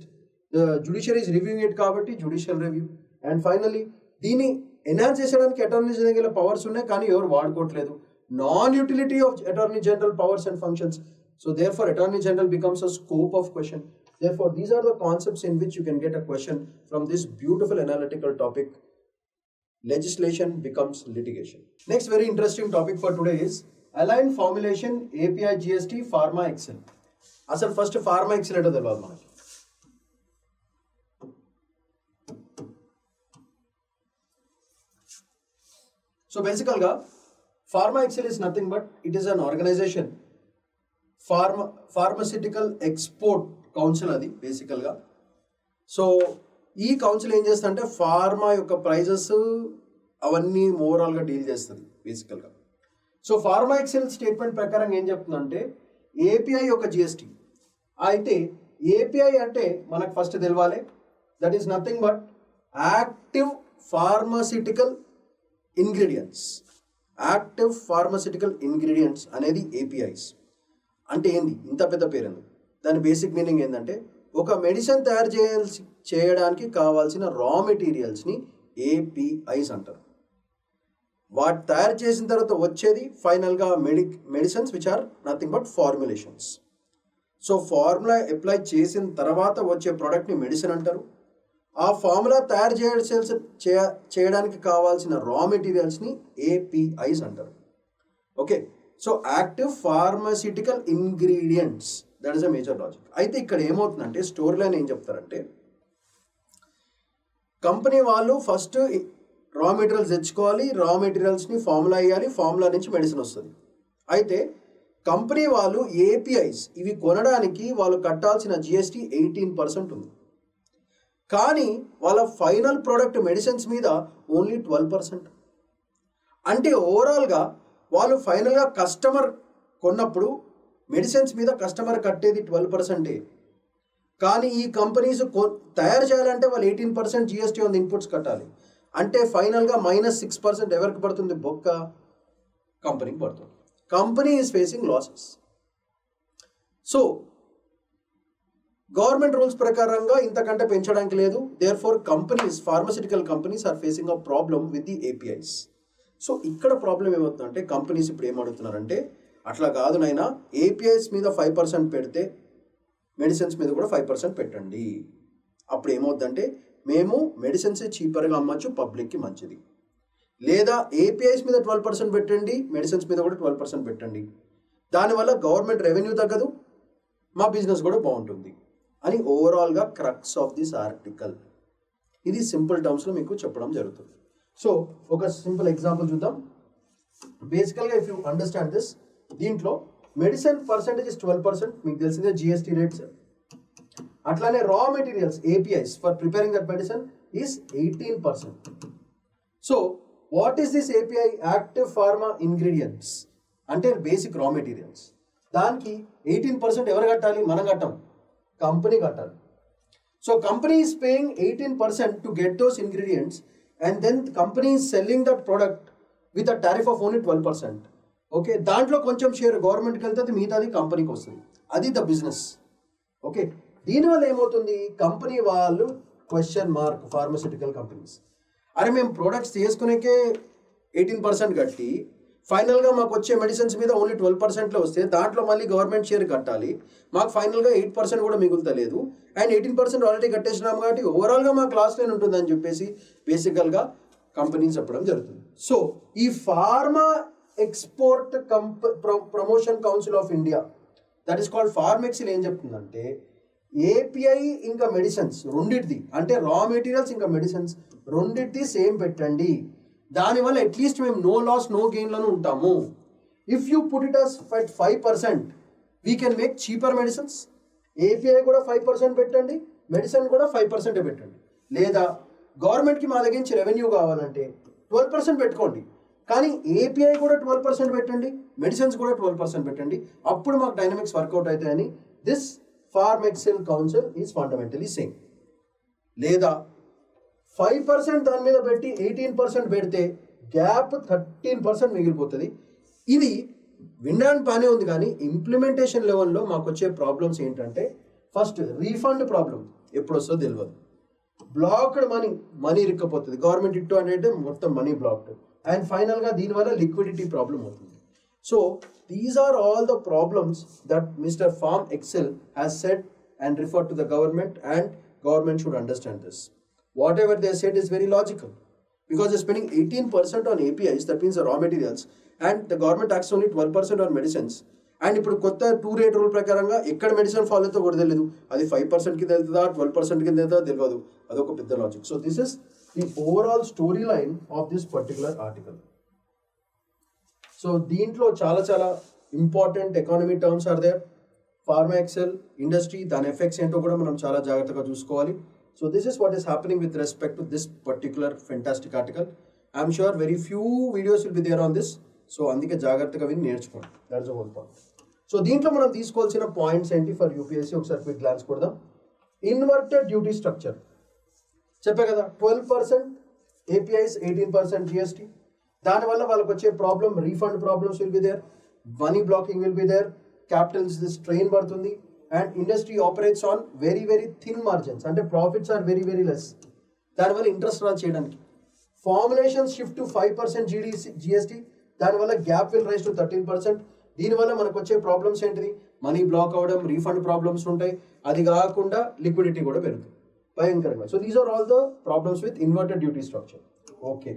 judiciary is reviewing it కాబట్టి judicial review. And finally దీన్ని enhance చేసేయడానికి attorney general powers ఉన్నాయి కానీ ఎవరు వాడుకోవట్లేదు. Non utility of attorney general powers and functions. So therefore attorney general becomes a scope of question. Therefore these are the concepts in which you can get a question from this beautiful analytical topic. Legislation becomes litigation. Next very interesting topic for today is align formulation API GST Pharma Excel. Asal first Pharma Excel edo telvadu manaki. So basically Pharma Excel is nothing but it is an organization, pharmaceutical export council అది బేసికల్గా. So ఈ council ఏం చేస్తుందంటే pharma యొక్క prices అవన్నీ ఓవరాల్గా deal చేస్తుంది బేసికల్గా. సో ఫార్మా ఎక్సెల్ స్టేట్మెంట్ ప్రకారం ఏం చెప్తుందంటే ఏపీఐ యొక్క జిఎస్టీ. అయితే ఏపీఐ అంటే మనకు ఫస్ట్ తెలవాలి, that is nothing but active pharmaceutical ingredients. Active pharmaceutical ingredients అనేది ఏపీఐస్ అంటే ఏంది, ఇంత పెద్ద పేరు ఎందుకు? దాని బేసిక్ మీనింగ్ ఏంటంటే ఒక మెడిసిన్ తయారు చేయడానికి కావాల్సిన రా మెటీరియల్స్ని ఏపీఐస్ అంటారు. వాటి తయారు చేసిన తర్వాత వచ్చేది ఫైనల్గా medicines which are nothing but formulations. So formula apply చేసిన తర్వాత వచ్చే ప్రోడక్ట్ని మెడిసిన్ అంటారు. ఆ ఫార్ములా తయారు చేయడానికి కావాల్సిన రా మెటీరియల్స్ని ఏపీఐస్ అంటారు. Okay, so active pharmaceutical ingredients, that is a major logic. అయితే ఇక్కడ ఏమవుతుందంటే స్టోరీ లైన్ ఏం చెప్తారంటే కంపెనీ వాళ్ళు ఫస్ట్ రా మెటీరియల్స్ తెచ్చుకోవాలి, రా మెటీరియల్స్ని ఫార్ములా వేయాలి, ఫార్ములా నుంచి మెడిసిన్ వస్తుంది. అయితే కంపెనీ వాళ్ళు ఏపీఐస్ ఇవి కొనడానికి వాళ్ళు కట్టాల్సిన జిఎస్టీ 18% ఉంది. కానీ వాళ్ళ ఫైనల్ ప్రోడక్ట్ మెడిసిన్స్ మీద ఓన్లీ 12%. అంటే ఓవరాల్గా వాళ్ళు ఫైనల్గా కస్టమర్ కొన్నప్పుడు మెడిసిన్స్ మీద కస్టమర్ కట్టేది 12%. కానీ ఈ కంపెనీస్ తయారు చేయాలంటే వాళ్ళు 18% జిఎస్టీ ఆన్ ఇన్పుట్స్ కట్టాలి. అంటే ఫైనల్గా -6% ఎవరికి పడుతుంది? బొక్క కంపెనీకి పడుతుంది. Company is facing losses. So government rules ప్రకారంగా ఇంతకంటే పెంచడానికి లేదు. Therefore companies, pharmaceutical companies are facing a problem with the APIs. So ఇక్కడ ప్రాబ్లం ఏమవుతుందంటే కంపెనీస్ ఇప్పుడు ఏమడుగుతున్నారంటే అట్లా కాదు నైనా, ఏపీఐస్ మీద 5% పెడితే మెడిసిన్స్ మీద కూడా 5% పెట్టండి. అప్పుడు ఏమవుతుందంటే మేము మెడిసిన్స్ చీపర్గా అమ్మచ్చు, పబ్లిక్కి మంచిది. లేదా ఏపీఐస్ మీద 12% పెట్టండి, మెడిసిన్స్ మీద కూడా 12% పెట్టండి. దానివల్ల గవర్నమెంట్ రెవెన్యూ తగ్గదు, మా బిజినెస్ కూడా బాగుంటుంది అని ఓవరాల్గా క్రక్స్ ఆఫ్ దిస్ ఆర్టికల్. ఇది సింపుల్ టర్మ్స్లో మీకు చెప్పడం జరుగుతుంది. సో ఒక సింపుల్ ఎగ్జాంపుల్ చూద్దాం. బేసికల్గా ఇఫ్ యూ అండర్స్టాండ్ దిస్, దీంట్లో మెడిసిన్ పర్సెంటేజ్ ఇస్ 12%, మీకు తెలిసిందే జిఎస్టీ రేట్స్. అట్లానే రా materials APIs for preparing that medicine is 18%. So what is this API? Active pharma ingredients అంటే బేసిక్ రా మెటీరియల్స్. దానికి 18% ఎవరు కట్టాలి? మనం కట్టాం, కంపెనీ కట్టాలి. So company is paying 18% to get those ingredients and then the company is selling that product with a tariff of only 12%. Okay, దాంట్లో కొంచెం షేర్ గవర్నమెంట్కి వెళ్తుంది, మిగతాది కంపెనీకి వస్తుంది. అది ద బిజినెస్. ఓకే, దీనివల్ల ఏమవుతుంది? కంపెనీ వాళ్ళు క్వశ్చన్ మార్క్, ఫార్మసిటికల్ కంపెనీస్, అరే మేము ప్రోడక్ట్స్ తీసుకునేకే 18% కట్టి ఫైనల్గా మాకు వచ్చే మెడిసిన్స్ మీద ఓన్లీ 12%లో వస్తే దాంట్లో మళ్ళీ గవర్నమెంట్ షేర్ కట్టాలి, మాకు ఫైనల్గా 8% కూడా మిగులుతలేదు, అండ్ 18% ఆల్రెడీ కట్టేసినాము కాబట్టి ఓవరాల్గా మాకు లాస్ లైన్ ఉంటుందని చెప్పేసి బేసికల్గా కంపెనీస్ చెప్పడం జరుగుతుంది. సో ఈ pharma export promotion council of India, that is called Pharmexcil, ఏం చెప్తుందంటే ఏపీఐ ఇంకా మెడిసిన్స్ రెండింటిది, అంటే రా మెటీరియల్స్ ఇంకా మెడిసిన్స్ రెండింటిది సేమ్ పెట్టండి. దానివల్ల అట్లీస్ట్ మేము నో లాస్ నో గెయిన్లను ఉంటాము. If you put it as at 5%, we can make cheaper medicines. API కూడా 5% పెట్టండి, మెడిసిన్ కూడా 5% పెట్టండి. లేదా గవర్నమెంట్కి మా దగ్గర నుంచి రెవెన్యూ కావాలంటే 12% పెట్టుకోండి, కానీ ఏపీఐ కూడా 12% పెట్టండి, మెడిసిన్స్ కూడా 12% పెట్టండి. అప్పుడు మాకు డైనమిక్స్ వర్కౌట్ అవుతాయని this Pharmexcil council is fundamentally same. లేదా 5% దాని మీద పెట్టి 18% పెడితే గ్యాప్ 13% మిగిలిపోతుంది. ఇది వినడానికి బాగానే ఉంది, కానీ ఇంప్లిమెంటేషన్ లెవెల్లో మాకు వచ్చే ప్రాబ్లమ్స్ ఏంటంటే, ఫస్ట్ రీఫండ్ ప్రాబ్లం ఎప్పుడు వస్తుందో తెలియదు, బ్లాక్డ్ మనీ ఇరుక్కపోతుంది, గవర్నమెంట్ ఇట్టు అంటే మొత్తం మనీ బ్లాక్డ్, అండ్ ఫైనల్గా దీనివల్ల లిక్విడిటీ ప్రాబ్లం అవుతుంది. So these are all the problems that mister Pharmexcil has said and refer to the government, and government should understand this. Whatever they said is very logical, because they're spending 18% on APIs, that means the raw materials, and the government tax only 12% on medicines. And ఇప్పుడు కొత్త 2 rate rule ప్రకారంగా ఎక్కడ medicine follow అవుతుందో కూడా తెలియదు, అది 5% కింద వెళ్తుందా 12% కింద వెళ్తుందా తెలియదు, అదొక పెద్ద logic. So this is the overall story line of this particular article. So దీంట్లో చాలా చాలా important economy terms are there. Pharmexcil industry, దాని ఎఫెక్ట్స్ ఏంటో కూడా మనం చాలా జాగ్రత్తగా చూసుకోవాలి. So this is what is happening with respect to this particular fantastic article. I'm sure very few videos will be there on this. So అందుకే జాగ్రత్తగా విని నేర్చుకోండి, that's the whole point. So దీంట్లో మనం తీసుకోవాల్సిన పాయింట్స్ ఏంటి ఫర్ యూపీఎస్సీ, ఒకసారి quick glance కొడదాం. ఇన్వర్టెడ్ డ్యూటీ స్ట్రక్చర్ చెప్పే కదా, 12% ఏపీఐస్, 18% జిఎస్టీ. దానివల్ల వాళ్ళకి వచ్చే problem, refund problems will be there, money blocking will be there, capitals strain పడుతుంది, and industry operates on very very thin margins, అంటే profits are very very less. దానివల్ల interest రా చేయడానికి. ఫార్ములేషన్ షిఫ్ట్ టు 5% జిఎస్టీ, దానివల్ల gap will rise to 13%. దీనివల్ల మనకు వచ్చే problems ఏంటిది, మనీ బ్లాక్ అవ్వడం, రీఫండ్ ప్రాబ్లమ్స్ ఉంటాయి. అది కాకుండా లిక్విడిటీ కూడా పెరుగుతుంది భయంకరంగా. So these are all the problems with inverted duty structure. Okay,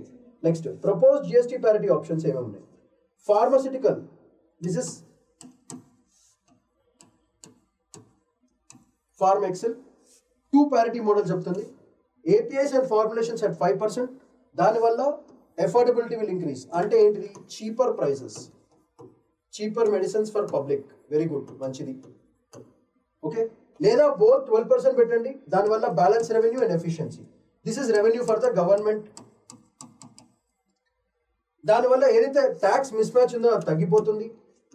next propose GST parity options ఏమేమి ఉన్నాయి. Pharmaceutical, this is Pharmexcil 2 parity model చెప్తుంది. ఏపీఐస్ అండ్ ఫార్ములేషన్స్ అట్ 5%, దానివల్ల ఎఫోర్డబిలిటీ విల్ ఇంక్రీజ్. అంటే ఏంటిది, cheaper prices, cheaper medicines for public, very good, మంచిది. Okay, లేదా both 12% పెట్టండి, దానివల్ల balance revenue and efficiency. This is revenue for the government. దానివల్ల ఏదైతే ట్యాక్స్ మిస్ మ్యాచ్ ఉందో అది తగ్గిపోతుంది,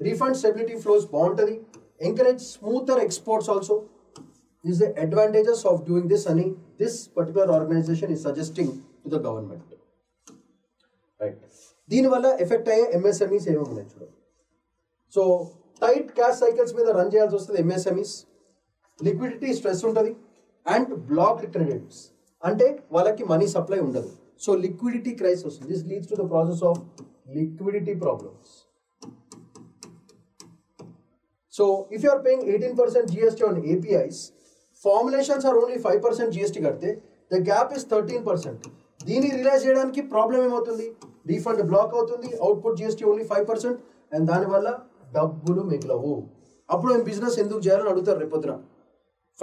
రీఫండ్ స్టెబిలిటీ ఫ్లోస్ బాగుంటుంది, encourage smoother exports also. This is the advantages of doing this, and this particular organization is suggesting to the government. Right. దీనివల్ల effect అయ్యే MSMEs ఏమేమి ఉన్నాయి చూడండి. సో టైట్ క్యాష్ సైకిల్స్ మీద రన్ చేయాల్సి వస్తుంది MSMEs, liquidity stress ఉంటుంది, and black credits, అంటే వాళ్ళకి మనీ సప్లై ఉండదు. సో లిక్విడిటీ క్రైసిస్ వస్తుంది. This leads to the process of liquidity problems. So if you are paying 18% GST on APIs, formulations are only 5% GST కడితే the gap is 13%. దీన్ని realise చేయడానికి problem ఏమవుతుంది, refund black అవుతుంది, output GST only 5%, and దానివల్ల డబ్బులు మిగలవు. అప్పుడు మేము business ఎందుకు చేయాలని అడుగుతారు రేపొద్దున.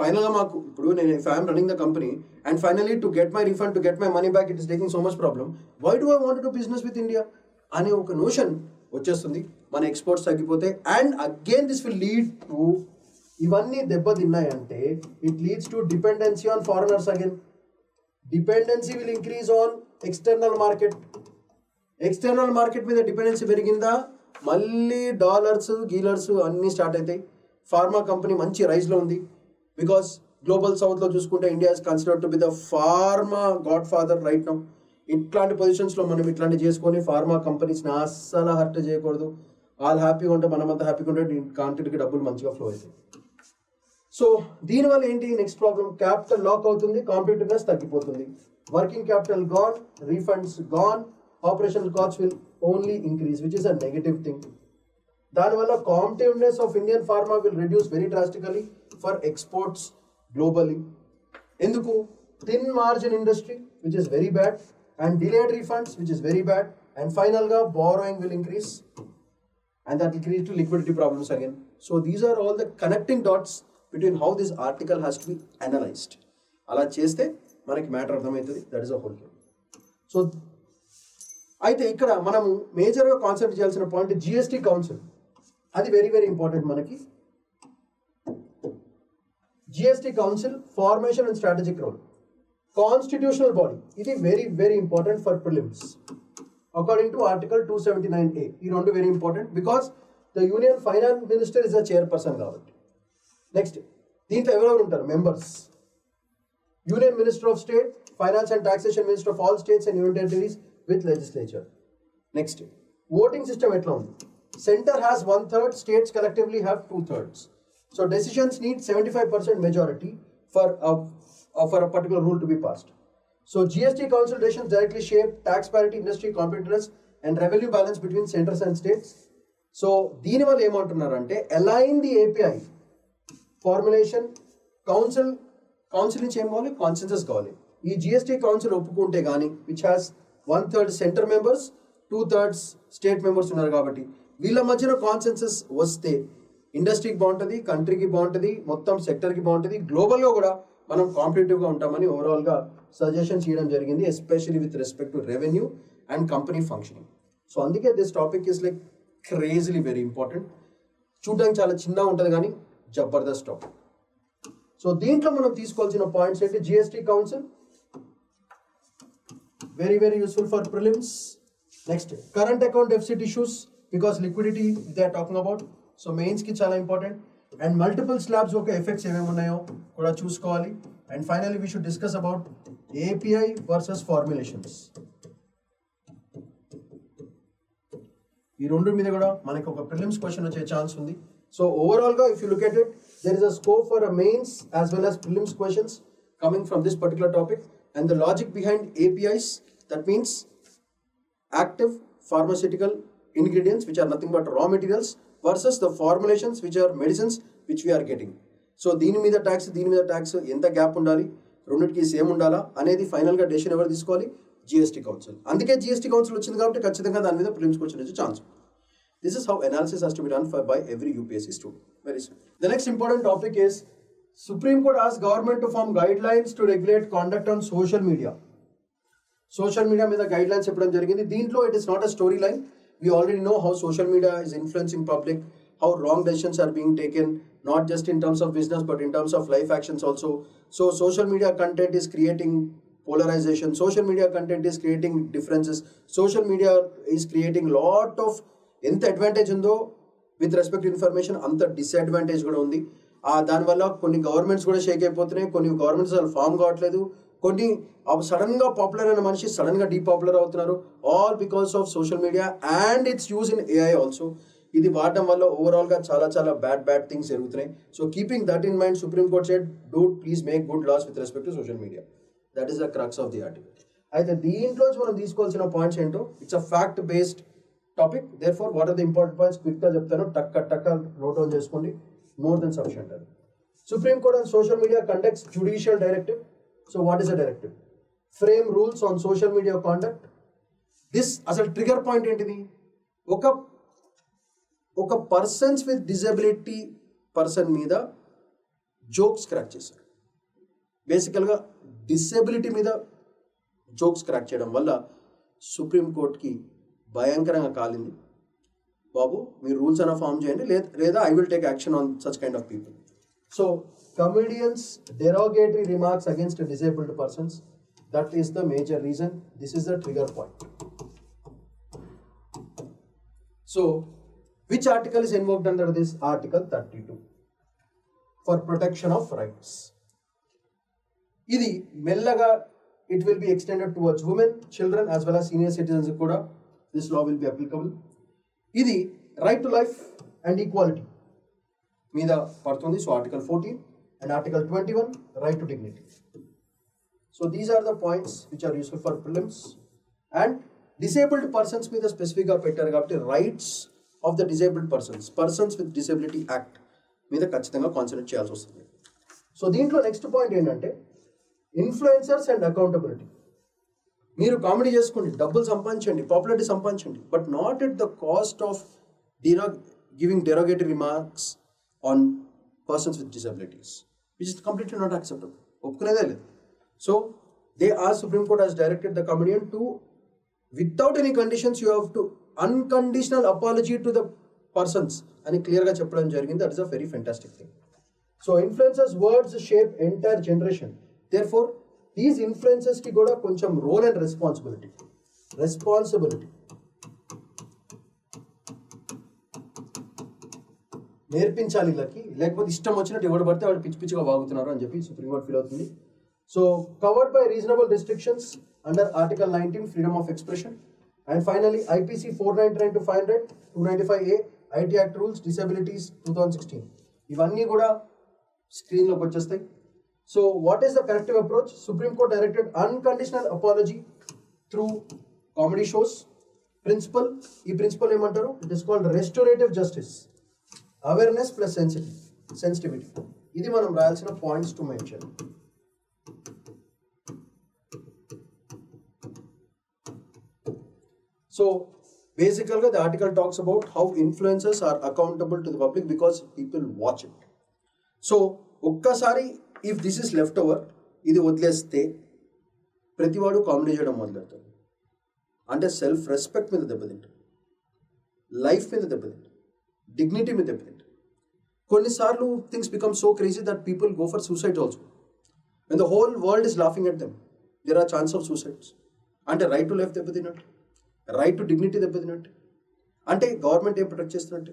ఫైనల్గా మాకు ఇప్పుడు నేను if I'm running the company and finally to get my refund, to get my money back, it is taking so much problem, why do I want to business with India అనే ఒక నోషన్ వచ్చేస్తుంది. మన exports తగ్గిపోతే, and again this will lead to, ఇవన్నీ దెబ్బతిన్నాయంటే it leads to dependency on foreigners again. Dependency will increase on external market. External market మీద dependency పెరిగిందా, మళ్ళీ డాలర్స్ గీలర్స్ అన్నీ స్టార్ట్ అవుతాయి. ఫార్మా కంపెనీ మంచి రైజ్లో ఉంది, బికాస్ గ్లోబల్ సౌత్లో చూసుకుంటే India is considered to be the pharma God father right now. ఇట్లాంటి పొజిషన్స్లో మనం ఇట్లాంటివి చేసుకొని ఫార్మా కంపెనీస్ని అస్సలు హర్ట్ చేయకూడదు. వాళ్ళు హ్యాపీగా ఉంటే మనమంతా హ్యాపీగా ఉంటే కాంట్రీకి డబ్బులు మంచిగా ఫ్లో అవుతాయి. సో దీనివల్ల ఏంటి నెక్స్ట్ ప్రాబ్లం, క్యాపిటల్ లాక్ అవుతుంది, కాంపిటేటివ్నెస్ తగ్గిపోతుంది, working capital gone, refunds gone, operational cost will only increase, which is a negative thing. దానివల్ల competitiveness of Indian pharma will reduce very drastically for exports globally. ఎందుకు, thin margin industry which is very bad, and delayed refunds which is very bad, and final ga borrowing will increase, and that will create to liquidity problems again. So these are all the connecting dots between how this article has to be analyzed. Ala cheste manaki matter ardhamaitadi, that is a whole thing. So aithe ikkada manamu major ga concept cheyalsina point GST council, adi very very important manaki. GST council formation and strategic role. Constitutional body, ఇది very very important for prelims according to article 279A. ఈ రెండు very important because the union finance minister is a chairperson కాబట్టి. Next దీంట్లో ఎవరెవరు ఉంటారు members, Union Minister of State, Finance and Taxation Minister of all states and union territories with legislature. Next, voting system etla undi. Center has 1/3, states collectively have 2/3. So decisions need 75% majority for a particular rule to be passed. So GST Council decisions directly shape tax parity, industry competitiveness and revenue balance between centers and states. So దీని వల్ల ఏమంటున్నారంటే align the API formulation council నుంచి ఏం కావాలి, consensus కావాలి. ఈ GST council ఒప్పుకుంటే కానీ which has 1/3 centre members 2/3 state members ఉన్నారు కాబట్టి వీళ్ళ మధ్యన కాన్సెన్సస్ వస్తే ఇండస్ట్రీకి బాగుంటుంది, కంట్రీకి బాగుంటుంది, మొత్తం సెక్టర్కి బాగుంటుంది, గ్లోబల్గా కూడా మనం కాంపిటేటివ్గా ఉంటామని ఓవరాల్గా సజెషన్స్ ఇవ్వడం జరిగింది, especially with respect to revenue and company functioning. So అందుకే this topic is like crazily very important. చూడడానికి చాలా చిన్నగా ఉంటుంది కానీ జబర్దస్త్ టాపిక్. సో దీంట్లో మనం తీసుకోవాల్సిన పాయింట్స్ ఏంటి, GST council very very useful for prelims. Next current account deficit issues because liquidity they are talking about. So మెయిన్స్కి చాలా ఇంపార్టెంట్. అండ్ మల్టిపుల్ స్లాబ్స్ ఒక ఎఫెక్ట్స్ ఏమేమి ఉన్నాయో కూడా చూసుకోవాలి. And finally we should discuss about API versus formulations. ఈ రెండు మీద కూడా మనకి ఒక ప్రిలిమ్స్ క్వశ్చన్ వచ్చే ఛాన్స్ ఉంది. So overall, if you look at it, there is a scope for a mains as well as prelims questions coming from this particular topic. And the logic behind APIs, that means active pharmaceutical ingredients which are nothing but raw materials versus the formulations which are medicines which we are getting. So దీని మీద tax ఎంత gap ఉండాలి, రెండింటికి same ఉండాలా అనేది ఫైనల్గా decision ఎవరు తీసుకోవాలి, జిఎస్టీ కౌన్సిల్. అందుకే జిఎస్టీ కౌన్సిల్ వచ్చింది కాబట్టి ఖచ్చితంగా దాని మీద ప్రిలిమ్స్ క్వశ్చన్ వచ్చే chance. This is how analysis has to be done by every UPSC student. Very simple. The next important topic is Supreme Court asked government to form guidelines to regulate conduct on social media. Social media మీద guidelines చెప్పడం జరిగింది. దీంట్లో it is not a storyline. We already know how social media is influencing public, how wrong decisions are being taken, not just in terms of business but in terms of life actions also. So social media content is creating polarization. Social media content is creating differences. Social media is creating lot of ఎంత advantage ఉందో with respect information అంత disadvantage కూడా ఉంది. దానివల్ల కొన్ని governments కూడా షేక్ అయిపోతున్నాయి, కొన్ని గవర్నమెంట్స్ అసలు ఫామ్ కావట్లేదు, కొన్ని సడన్గా పాపులర్ అయిన మనిషి సడన్గా డీపాపులర్ అవుతున్నారు, all because of social media and its use in AI also. ఇది వాడటం వల్ల ఓవరాల్గా చాలా బ్యాడ్ థింగ్స్ జరుగుతున్నాయి. So keeping that in mind supreme court said dude please make good laws with respect to social media. That is the crux of the article. అయితే దీంట్లో మనం తీసుకోవాల్సిన పాయింట్స్ ఏంటో, it's a fact based topic. therefore what are the important points క్విక్గా చెప్తాను, టక్క note down చేసుకోండి, more than sufficient. అది supreme court on social media conducts judicial directive. So what is a directive? Frame rules on social media conduct. This అసలు trigger point ఏంటిది, ఒక persons with disability person మీద jokes crack చేశారు. బేసికల్గా disability మీద jokes crack చేయడం వల్ల సుప్రీంకోర్టుకి భయంకరంగా కాలింది. బాబు మీరు రూల్స్ అయినా ఫామ్ చేయండి, లేదా I will take action on such kind of people. So comedians derogatory remarks against disabled persons, that is the major reason. This is the trigger point. So which article is invoked under this? Article 32 for protection of rights. ఇది మెల్లగా it will be extended towards women, children as well as senior citizens kuda this law will be applicable. ఇది right to life and equality మీద పడుతుంది. So article 14 and article 21 right to dignity. So these are the points which are useful for prelims. And disabled persons మీద స్పెసిఫిక్గా పెట్టారు కాబట్టి rights of the disabled persons with disability act మీద ఖచ్చితంగా concentrate చేయాల్సి వస్తుంది. సో దీంట్లో నెక్స్ట్ పాయింట్ ఏంటంటే ఇన్ఫ్లుయెన్సర్స్ అండ్ అకౌంటబిలిటీ. మీరు కామెడీ చేసుకోండి, డబ్బులు సంపాదించండి, పాపులారిటీ సంపాదించండి, but not at the cost of giving derogatory remarks on persons with disabilities, which is completely not acceptable. ఒప్పుకునేదే లేదు. So they are supreme court has directed the comedian to, without any conditions, you have to unconditional apology to the persons అని క్లియర్గా చెప్పడం జరిగింది. That is a very fantastic thing. So influencers words shape entire generation. therefore these influencers ki kuda koncham role and responsibility నేర్పించాలి వీళ్ళకి, లేకపోతే ఇష్టం వచ్చినట్టు ఎవడు పడితే వాడు పిచ్చిగా వాగుతున్నారు అని చెప్పి సుప్రీం కోర్ట్ ఫీల్ అవుతుంది. So covered by reasonable restrictions under Article 19, freedom of expression. And finally, IPC 499 to 500, 295A, IT Act rules, disabilities 2016. ఇవన్నీ కూడా స్క్రీన్లోకి వచ్చేస్తాయి. So what is the corrective approach? Supreme court directed unconditional apology through comedy shows. Principle, ఈ principle ఏమంటారు? It is called restorative justice, awareness plus sensitivity. ఇది మనం రాయాల్సిన points to mention. So basically the article talks about how influencers are accountable to the public because people watch it. So ఒక్కసారి if this is left over, ఇది వదిలేస్తే ప్రతివాడు comedy చేయడం మొదలెడతాడు. అంటే self respect మీద దెబ్బతింటాడు, లైఫ్ మీద దెబ్బతింటాడు, డిగ్నిటీ మీద దెబ్బతింటాడు. కొన్నిసార్లు things become so crazy that people go for suicide also. When the whole world is laughing at them, there are chance of suicides. అంటే రైట్ టు లైఫ్ దెబ్బతిన్నట్టు, right to dignity దెబ్బతిన్నట్టు, అంటే government ఏం protect చేస్తున్నట్టు.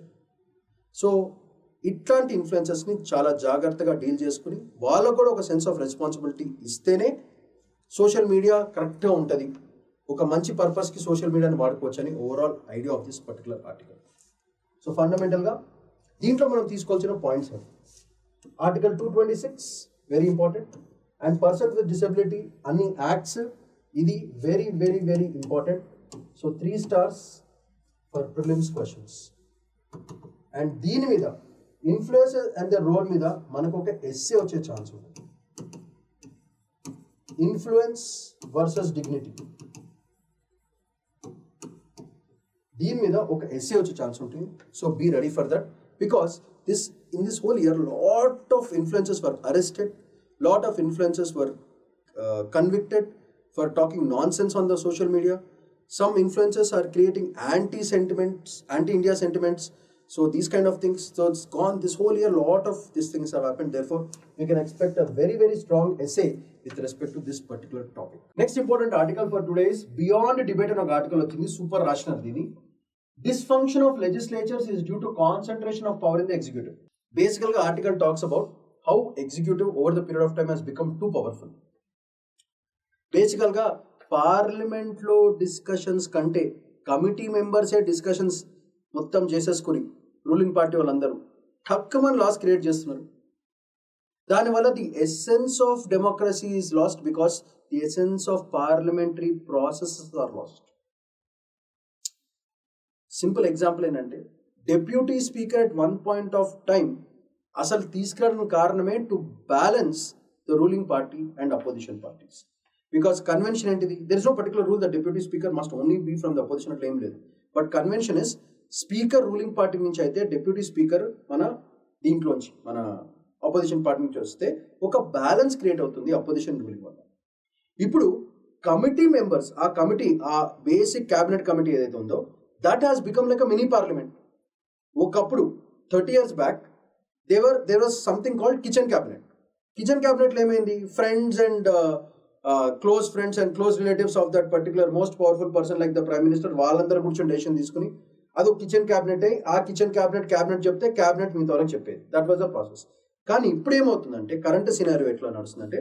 So ఇట్లాంటి ఇన్ఫ్లుయెన్సర్స్ని చాలా జాగ్రత్తగా deal చేసుకుని వాళ్ళకు కూడా ఒక సెన్స్ ఆఫ్ రెస్పాన్సిబిలిటీ ఇస్తేనే సోషల్ మీడియా కరెక్ట్గా ఉంటుంది. ఒక మంచి పర్పస్కి సోషల్ మీడియాని వాడుకోవచ్చు అని overall idea of this particular article. So ఫండమెంటల్గా దీంట్లో మనం తీసుకోవాల్సిన పాయింట్స్ ఏంటి? Article 226 very important. And person with disability అన్ని యాక్ట్స్, ఇది very very very important. So 3 stars ఫర్ ప్రిలిమ్స్ క్వశ్చన్స్. అండ్ దీని మీద ఇన్ఫ్లుయెన్సర్ అండ్ ద రోల్ మీద మనకు ఒక ఎస్సే వచ్చే ఛాన్స్ ఉంది. ఇన్ఫ్లుయెన్స్ వర్సెస్ డిగ్నిటీ, దీని మీద ఒక ఎస్సే వచ్చే ఛాన్స్ ఉంటుంది. So be ready for that, because in this whole year lot of influencers were arrested, lot of influencers were convicted for talking nonsense on the social media. Some influencers are creating anti-India sentiments. So these kind of things, so it's gone this whole year, lot of these things have happened. Therefore, we can expect a very very strong essay with respect to this particular topic. Next important article for today is beyond debate on article vachindi super rational dini. Dysfunction of legislatures is due to concentration of power in the executive. Basically, the article talks about how executive over the period of time has become too powerful. Basically, పార్లమెంట్లో discussions కంటే committee మెంబర్సే discussions మొత్తం చేసేసుకుని ruling party వాళ్ళందరూ టక్కుమని loss create చేస్తున్నారు. దానివల్ల the essence of democracy is lost because the essence of parliamentary processes are lost. Simple example ఏంటంటే, deputy speaker at one point of time అసలు తీసుకురావడానికి కారణమే to balance the ruling party and opposition parties. Because convention ఏంటిది? There is no particular rule the deputy speaker must only be from the opposition, అట్లా ఏం లేదు. But convention is speaker ruling party నుంచి అయితే deputy speaker మన దీంట్లోంచి మన opposition party నుంచి వస్తే ఒక బ్యాలెన్స్ క్రియేట్ అవుతుంది అపోజిషన్ రూలింగ్ వల్ల. ఇప్పుడు కమిటీ మెంబర్స్, ఆ కమిటీ, ఆ బేసిక్ క్యాబినెట్ కమిటీ ఏదైతే ఉందో that has become like a mini parliament. ఒకప్పుడు 30 years back there was something called kitchen cabinet. Kitchen క్యాబినెట్లో ఏమైంది? Friends and close friends and close relatives of that particular most powerful person like the prime minister వాళ్ళందరూ కూర్చొని decision తీసుకుని అది ఒక kitchen cabinet అయ్యి ఆ కిచెన్ క్యాబినెట్ చెప్తే క్యాబినెట్ మిగతా వాళ్ళకి చెప్పేది. That was the process. కానీ ఇప్పుడు ఏమవుతుందంటే కరెంట్ సినారియో ఎట్లా నడుస్తుందంటే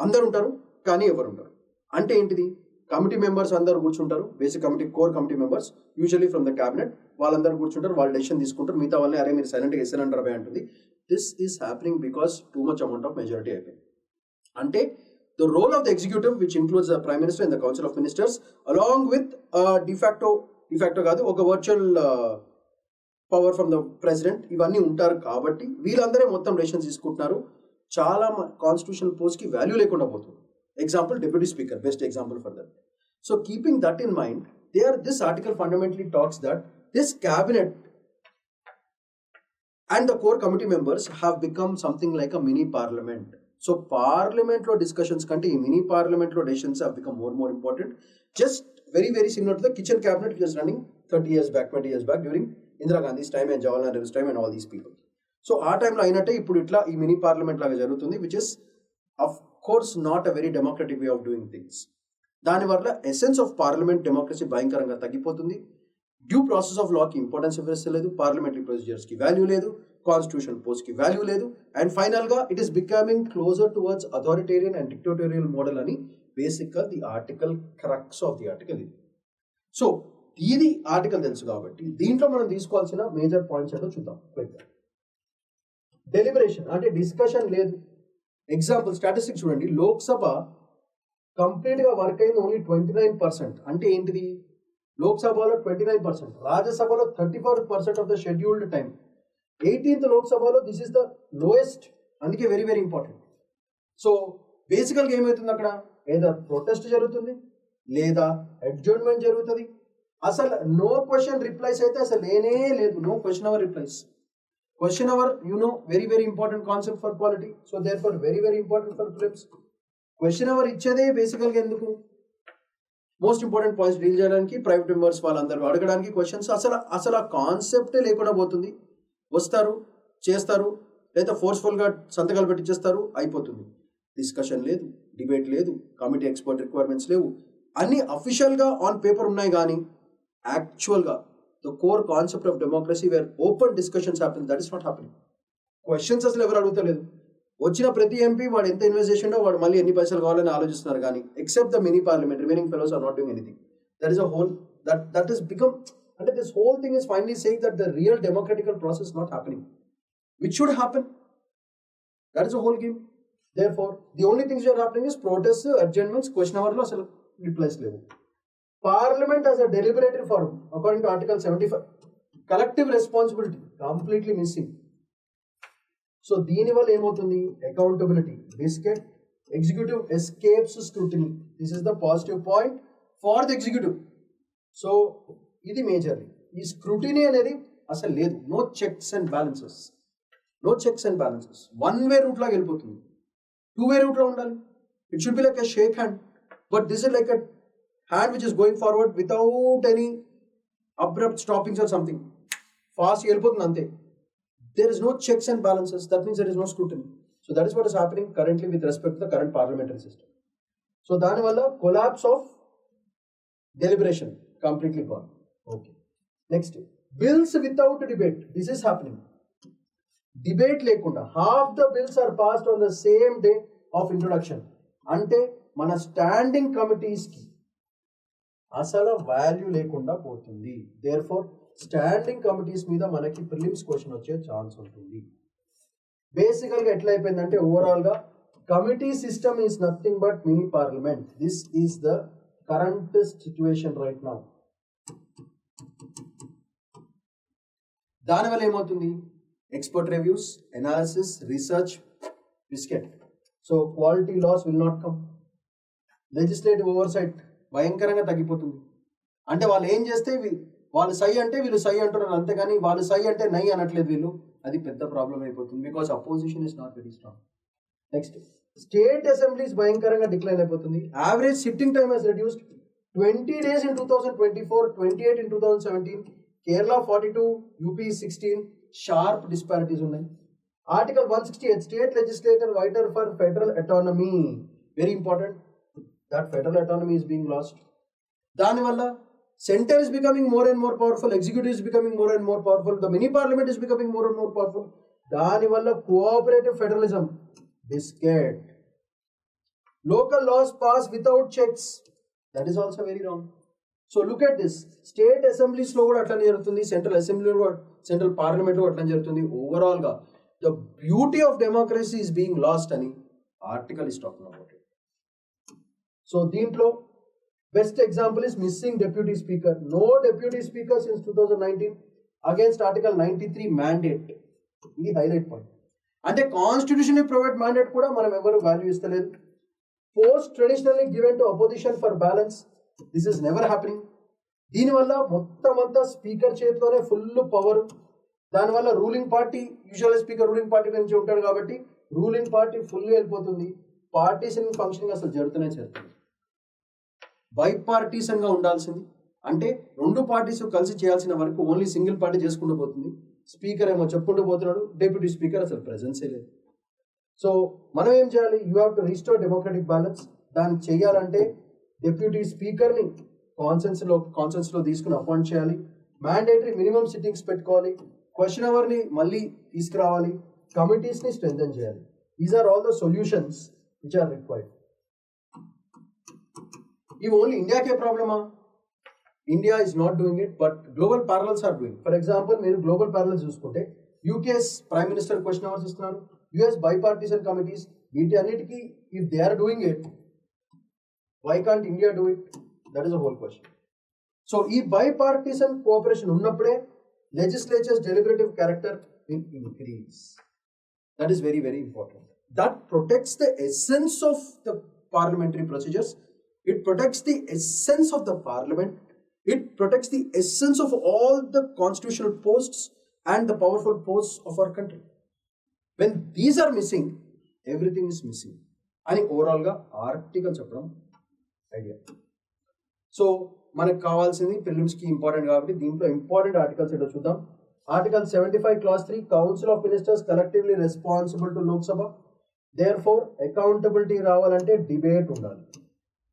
అందరు ఉంటారు కానీ ఎవరు ఉంటారు. అంటే ఏంటిది? కమిటీ మెంబర్స్ అందరూ కూర్చుంటారు, basic committee core committee members usually from the cabinet, వాళ్ళందరూ కూర్చుంటారు, వాళ్ళు డెసిషన్ తీసుకుంటారు, మిగతా వాళ్ళని అరే మీరు సైలెంట్గా ఎస్ఎన్ఆర్ బై అంటుంది. This is happening because too much amount of majority అయిపోయింది. అంటే the role of the executive, which includes the Prime Minister and the Council of Ministers, along with de facto కాదు ఒక virtual power from the president, ఇవన్నీ ఉంటారు. కాబట్టి వీళ్ళందరే మొత్తం decisions తీసుకుంటున్నారు. చాలా కాన్స్టిట్యూషనల్ పోస్ట్కి వాల్యూ లేకుండా పోతుంది. Example deputy speaker, best example for that. So keeping that in mind, this article fundamentally talks that this cabinet and the core committee members have become something like a mini parliament. So parliament lo discussions kante mini parliament lo decisions have become more and more important. Just very very similar to the kitchen cabinet which was running 30 years back, 20 years back during Indira Gandhi's time and Jawaharlal Nehru's time and all these people. So ఆ టైంలో అయినట్టే ఇప్పుడు ఇట్లా ఈ mini parliament లాగా జరుగుతుంది, which is of course not a very democratic way of doing things. దానివల్ల essence of parliament democracy భయంకరంగా తగ్గిపోతుంది. డ్యూ ప్రాసెస్ ఆఫ్ లాకి ఇంపార్టెన్స్ ఇవ్వలేదు, పార్లమెంటరీ ప్రొసీజర్స్కి వాల్యూ లేదు, కాన్స్టిట్యూషన్ పోస్ట్కి వాల్యూ లేదు. అండ్ ఫైనల్గా it is becoming closer towards authoritarian and dictatorial model అని బేసిక్గా the article crux of the article ఇది. సో ఇది ఆర్టికల్ తెలుసు కాబట్టి దీంట్లో మనం తీసుకోవాల్సిన మేజర్ పాయింట్స్ ఏంటో చూద్దాం క్విక్గా. డెలిబరేషన్ అంటే డిస్కషన్ లేదు. ఎగ్జాంపుల్ స్టాటిస్టిక్స్ చూడండి, లోక్సభ కంప్లీట్గా వర్క్ అయింది ఓన్లీ 29%. అంటే ఏంటిది? లోక్సభలో 29%, రాజ్యసభలో 34% of the scheduled time. 18th లోక్సభలో దిస్ ఇస్ ద లోయెస్ట్. అందుకే వెరీ వెరీ ఇంపార్టెంట్. సో బేసికల్గా ఏమవుతుంది అక్కడ? ఏదో ప్రొటెస్ట్ జరుగుతుంది లేదా అడ్జర్న్మెంట్ జరుగుతుంది. అసలు నో క్వశ్చన్ రిప్లైస్ అయితే అసలు లేనే లేదు. No question hour replies. Question hour very very important concept for polity. So therefore very very important for prelims. Question hour ఇచ్చేదే బేసికల్గా ఎందుకు? మోస్ట్ ఇంపార్టెంట్ పాయింట్స్ డీల్ చేయడానికి, ప్రైవేట్ మెంబర్స్ వాళ్ళందరూ అడగడానికి క్వశ్చన్స్. అసలు ఆ కాన్సెప్టే లేకుండా పోతుంది. వస్తారు, చేస్తారు, లేదా ఫోర్స్ఫుల్గా సంతకాలు పెట్టించేస్తారు, అయిపోతుంది. డిస్కషన్ లేదు, డిబేట్ లేదు, కమిటీ ఎక్స్పర్ట్ రిక్వైర్మెంట్స్ లేవు. అన్ని అఫీషియల్గా ఆన్ పేపర్ ఉన్నాయి కానీ యాక్చువల్గా the core concept of democracy where open discussions happen, that is not happening. Questions అసలు ఎవరు అడుగుతలేదు. వచ్చిన ప్రతి ఎంపీ వాడు ఎంత ఇన్వెస్ట్ చేసిండో వాడు మళ్ళీ ఎన్ని పైసలు కావాలని ఆలోచిస్తున్నారు కానీ except the mini parliament remaining fellows are not doing anything. That is a whole that is become అంటే this whole thing is finally saying that the real democratical process not happening which should happen. That is a whole game. Therefore, the only things that are happening is protests, adjournments, question hour lo asalu replies levu. Parliament as a deliberative forum according to Article 75, collective responsibility completely missing. So దీని వల్ల ఏమవుతుంది? Accountability biscuit, executive escapes scrutiny. This is the positive point for the executive. So ఇది majorly ఈ scrutiny అనేది అసలు లేదు. No checks and balances. One way route లాగా వెళ్ళిపోతుంది. టూ వే రూట్లో ఉండాలి. It should be like a shake hand, but this is like a hand which is going forward without any abrupt stoppings or something. Fast వెళ్ళిపోతుంది అంతే. There is no checks and balances. That means there is no scrutiny. So that is what is happening currently with respect to the current parliamentary system. So దాని వల్ల collapse of deliberation completely gone. Okay. Next, bills without debate. This is happening. Debate లేకుండా half the bills are passed on the same day of introduction. అంటే మన standing committees కి అసలు value లేకుండా పోతుంది. Therefore standing committees మీద మనకి prelims question వచ్చే ఛాన్స్ ఉంటుంది. బేసికల్గా ఎట్లా అయిపోయిందంటే ఓవరాల్గా committee system is nothing but mini parliament. This is the current situation right now. దానివల్ల ఏమవుతుంది? Expert reviews, analysis, research biscuit. So quality loss will not come. Legislative oversight భయంకరంగా తగ్గిపోతుంది. అంటే వాళ్ళు ఏం చేస్తే వాళ్ళు సై అంటే వీళ్ళు సై అంటున్నారు, అంతేగాని వాళ్ళు సై అంటే నై అనట్లేదు వీళ్ళు. అది పెద్ద ప్రాబ్లం అయిపోతుంది because opposition is not very strong. Next, state assemblies భయంకరంగా డిక్లైన్ అయిపోతుంది. Average sitting time has reduced 20 days in 2024, 28 in 2017. Kerala 42, UP 16. Sharp disparities ఉన్నాయి. Article 168 state legislator vital for federal autonomy. Very important. That federal autonomy is being lost. దానివల్ల center is becoming more and more powerful, executive is becoming more and more powerful, the mini parliament is becoming more and more powerful. దాని వల్ల cooperative federalism biscuit. Local loss pass without checks. That is also very wrong. So look at this. State assemblies లో కూడా అట్లా జరుగుతుంది, central అసెంబ్లీలో కూడా, central parliament లో అట్లా జరుగుతుంది. ఓవరాల్ గా the beauty of democracy is being lost అని article is talking about it. So దీంట్లో best example is missing deputy speaker. No deputy speaker since 2019 against article 93 mandate. ఇది హైలైట్ పాయింట్. అంటే constitution provide mandate కూడా మనం ఎవరు value ఇస్తలేదు. Post traditionally given to opposition for balance. This is never happening. దీనివల్ల మొత్తం అంతా స్పీకర్ చేతిలోనే ఫుల్ పవర్. దానివల్ల ruling party, usual speaker ruling party నుంచి ఉంటాడు కాబట్టి రూలింగ్ పార్టీ ఫుల్ వెళ్ళిపోతుంది. పార్టీషన్ ఫంక్షనింగ్ అసలు జరుగుతుంది. బైపార్టీసన్గా ఉండాల్సింది అంటే రెండు పార్టీస్ కలిసి చేయాల్సిన వరకు ఓన్లీ సింగిల్ పార్టీ చేసుకుంటూ పోతుంది. స్పీకర్ ఏమో చెప్పుకుంటూ పోతున్నాడు, డిప్యూటీ స్పీకర్ అసలు ప్రెజెన్సే లేదు. సో మనం ఏం చేయాలి? You have to restore democratic balance. దాన్ని చేయాలంటే డిప్యూటీ స్పీకర్ని కాన్సెన్స్లో తీసుకుని అపాయింట్ చేయాలి. మ్యాండేటరీ మినిమం సిట్టింగ్స్ పెట్టుకోవాలి. క్వశ్చన్ అవర్ని మళ్ళీ తీసుకురావాలి, కమిటీస్ని స్ట్రెంథెన్ చేయాలి. These are all the solutions which are required. ఇవి ఓన్లీ ఇండియాకే ప్రాబ్లమా? India is not doing it, but global parallels are doing. For example మీరు గ్లోబల్ ప్యారలల్స్ చూసుకుంటే UK's prime minister question hours ఇస్తున్నారు, యుఎస్ బైపార్టిసన్ కమిటీస్, వీటి అన్నిటికీ if they are doing it, why can't India do it? That is a whole question. So ఈ bipartisan cooperation ఉన్నప్పుడే legislature's deliberative character will increase. That is very, very important. That protects the essence of the parliamentary procedures. It protects the essence of the parliament. It protects the essence of all the constitutional posts and the powerful posts of our country. When these are missing, everything is missing. And overall ga article చెప్పడం idea. So మనకు కావాల్సింది prelims కి important కాబట్టి దీంట్లో important articles ఏంటో చూద్దాం. Article 75 clause 3, council of ministers collectively responsible to Lok Sabha. Therefore accountability రావాలంటే debate ఉండాలి.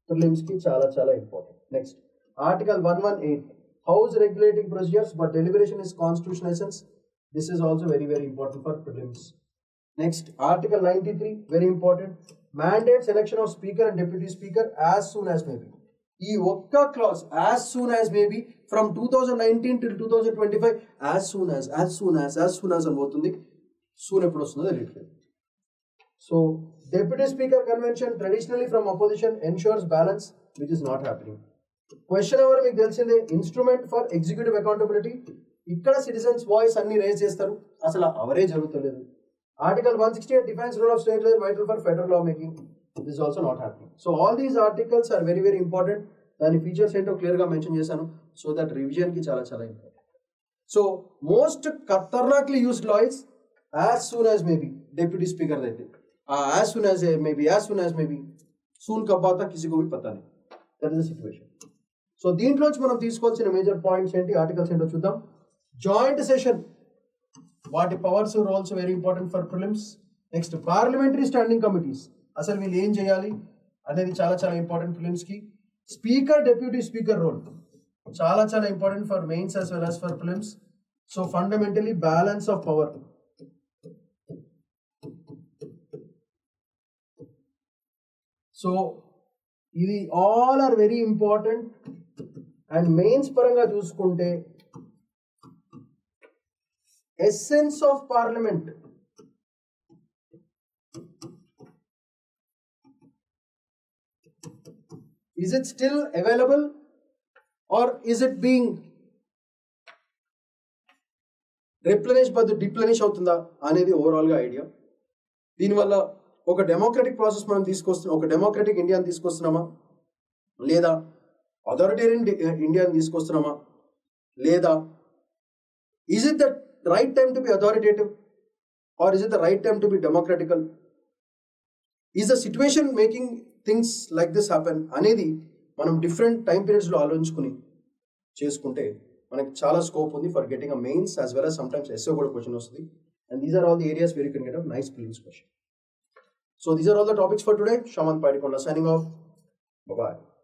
ప్రిలిమ్స్ కి చాలా చాలా important. Next article 118, house regulating procedures but deliberation is constitutional essence. This is also very very important for prelims. Next article 93, very important, mandates election of speaker and deputy speaker as soon as may be. ఈ ఒక్క clause as soon as may be from 2019 till 2025 as soon as అని పోతుంది. Soon ఎప్పుడు వస్తుందో తెలియట్లేదు. So deputy speaker convention traditionally from opposition ensures balance which is not happening. Question hour మీకు తెలిసిందే, instrument for executive accountability. ఇక్కడ సిటిజన్స్ వాయిస్ అన్ని raise చేస్తారు, అసలు అవరే జరుగుతలేదు. Article 168 defines role of state level vital for federal law making. This is also not happening. So all these articles are very very important. దాని features ఏంటో clear గా mention చేశాను, సో దట్ రివిజన్ కి చాలా చాలా ఇంపార్టెంట్. సో మోస్ట్ ఖతర్నాక్లీ used law is as soon as maybe. Deputy speaker అయితే as soon as maybe, soon కబ్ ఆతా కిసి కో భీ పతా नहीं. That is the situation. So దీంట్లోంచి మనం తీసుకోవాల్సిన మేజర్ పాయింట్స్ ఏంటి, ఆర్టికల్స్ ఏంటో చూద్దాం. జాయింట్ సెషన్, వాటి powers roles very important for prelims. Next parliamentary standing committees, అసలు వీళ్ళు ఏం చేయాలి అనేది చాలా చాలా ఇంపార్టెంట్ ఫిలిమ్స్ కి. స్పీకర్ డెప్యూటీ స్పీకర్ రోల్ చాలా చాలా important for mains as well as for prelims. So fundamentally balance of power. So ఇది all are very important. And mains పరంగా చూసుకుంటే essence of parliament, is it still available or is it being replenished by the deplenish అవుతుందా అనేది overall గా idea. దీనివల్ల ఒక democratic process మనం తీసుకొస్తున్నాం, ఒక డెమోక్రటిక్ ఇండియాని తీసుకొస్తున్నామా, లేదా అథారిటేరియన్ ఇండియాని తీసుకొస్తున్నామా, లేదా is it the right time to be authoritative or is it the right time to be democratical? Is the situation making things like this happen అనేది మనం డిఫరెంట్ టైం పీరియడ్స్లో ఆలోచించుకుని చేసుకుంటే మనకి చాలా స్కోప్ ఉంది for getting a mains as well as sometimes SA కూడా question వస్తుంది. And these are all the areas very can get a nice prelims question. So these are all the topics for today. Shamanth Padikonda signing off. Bye bye.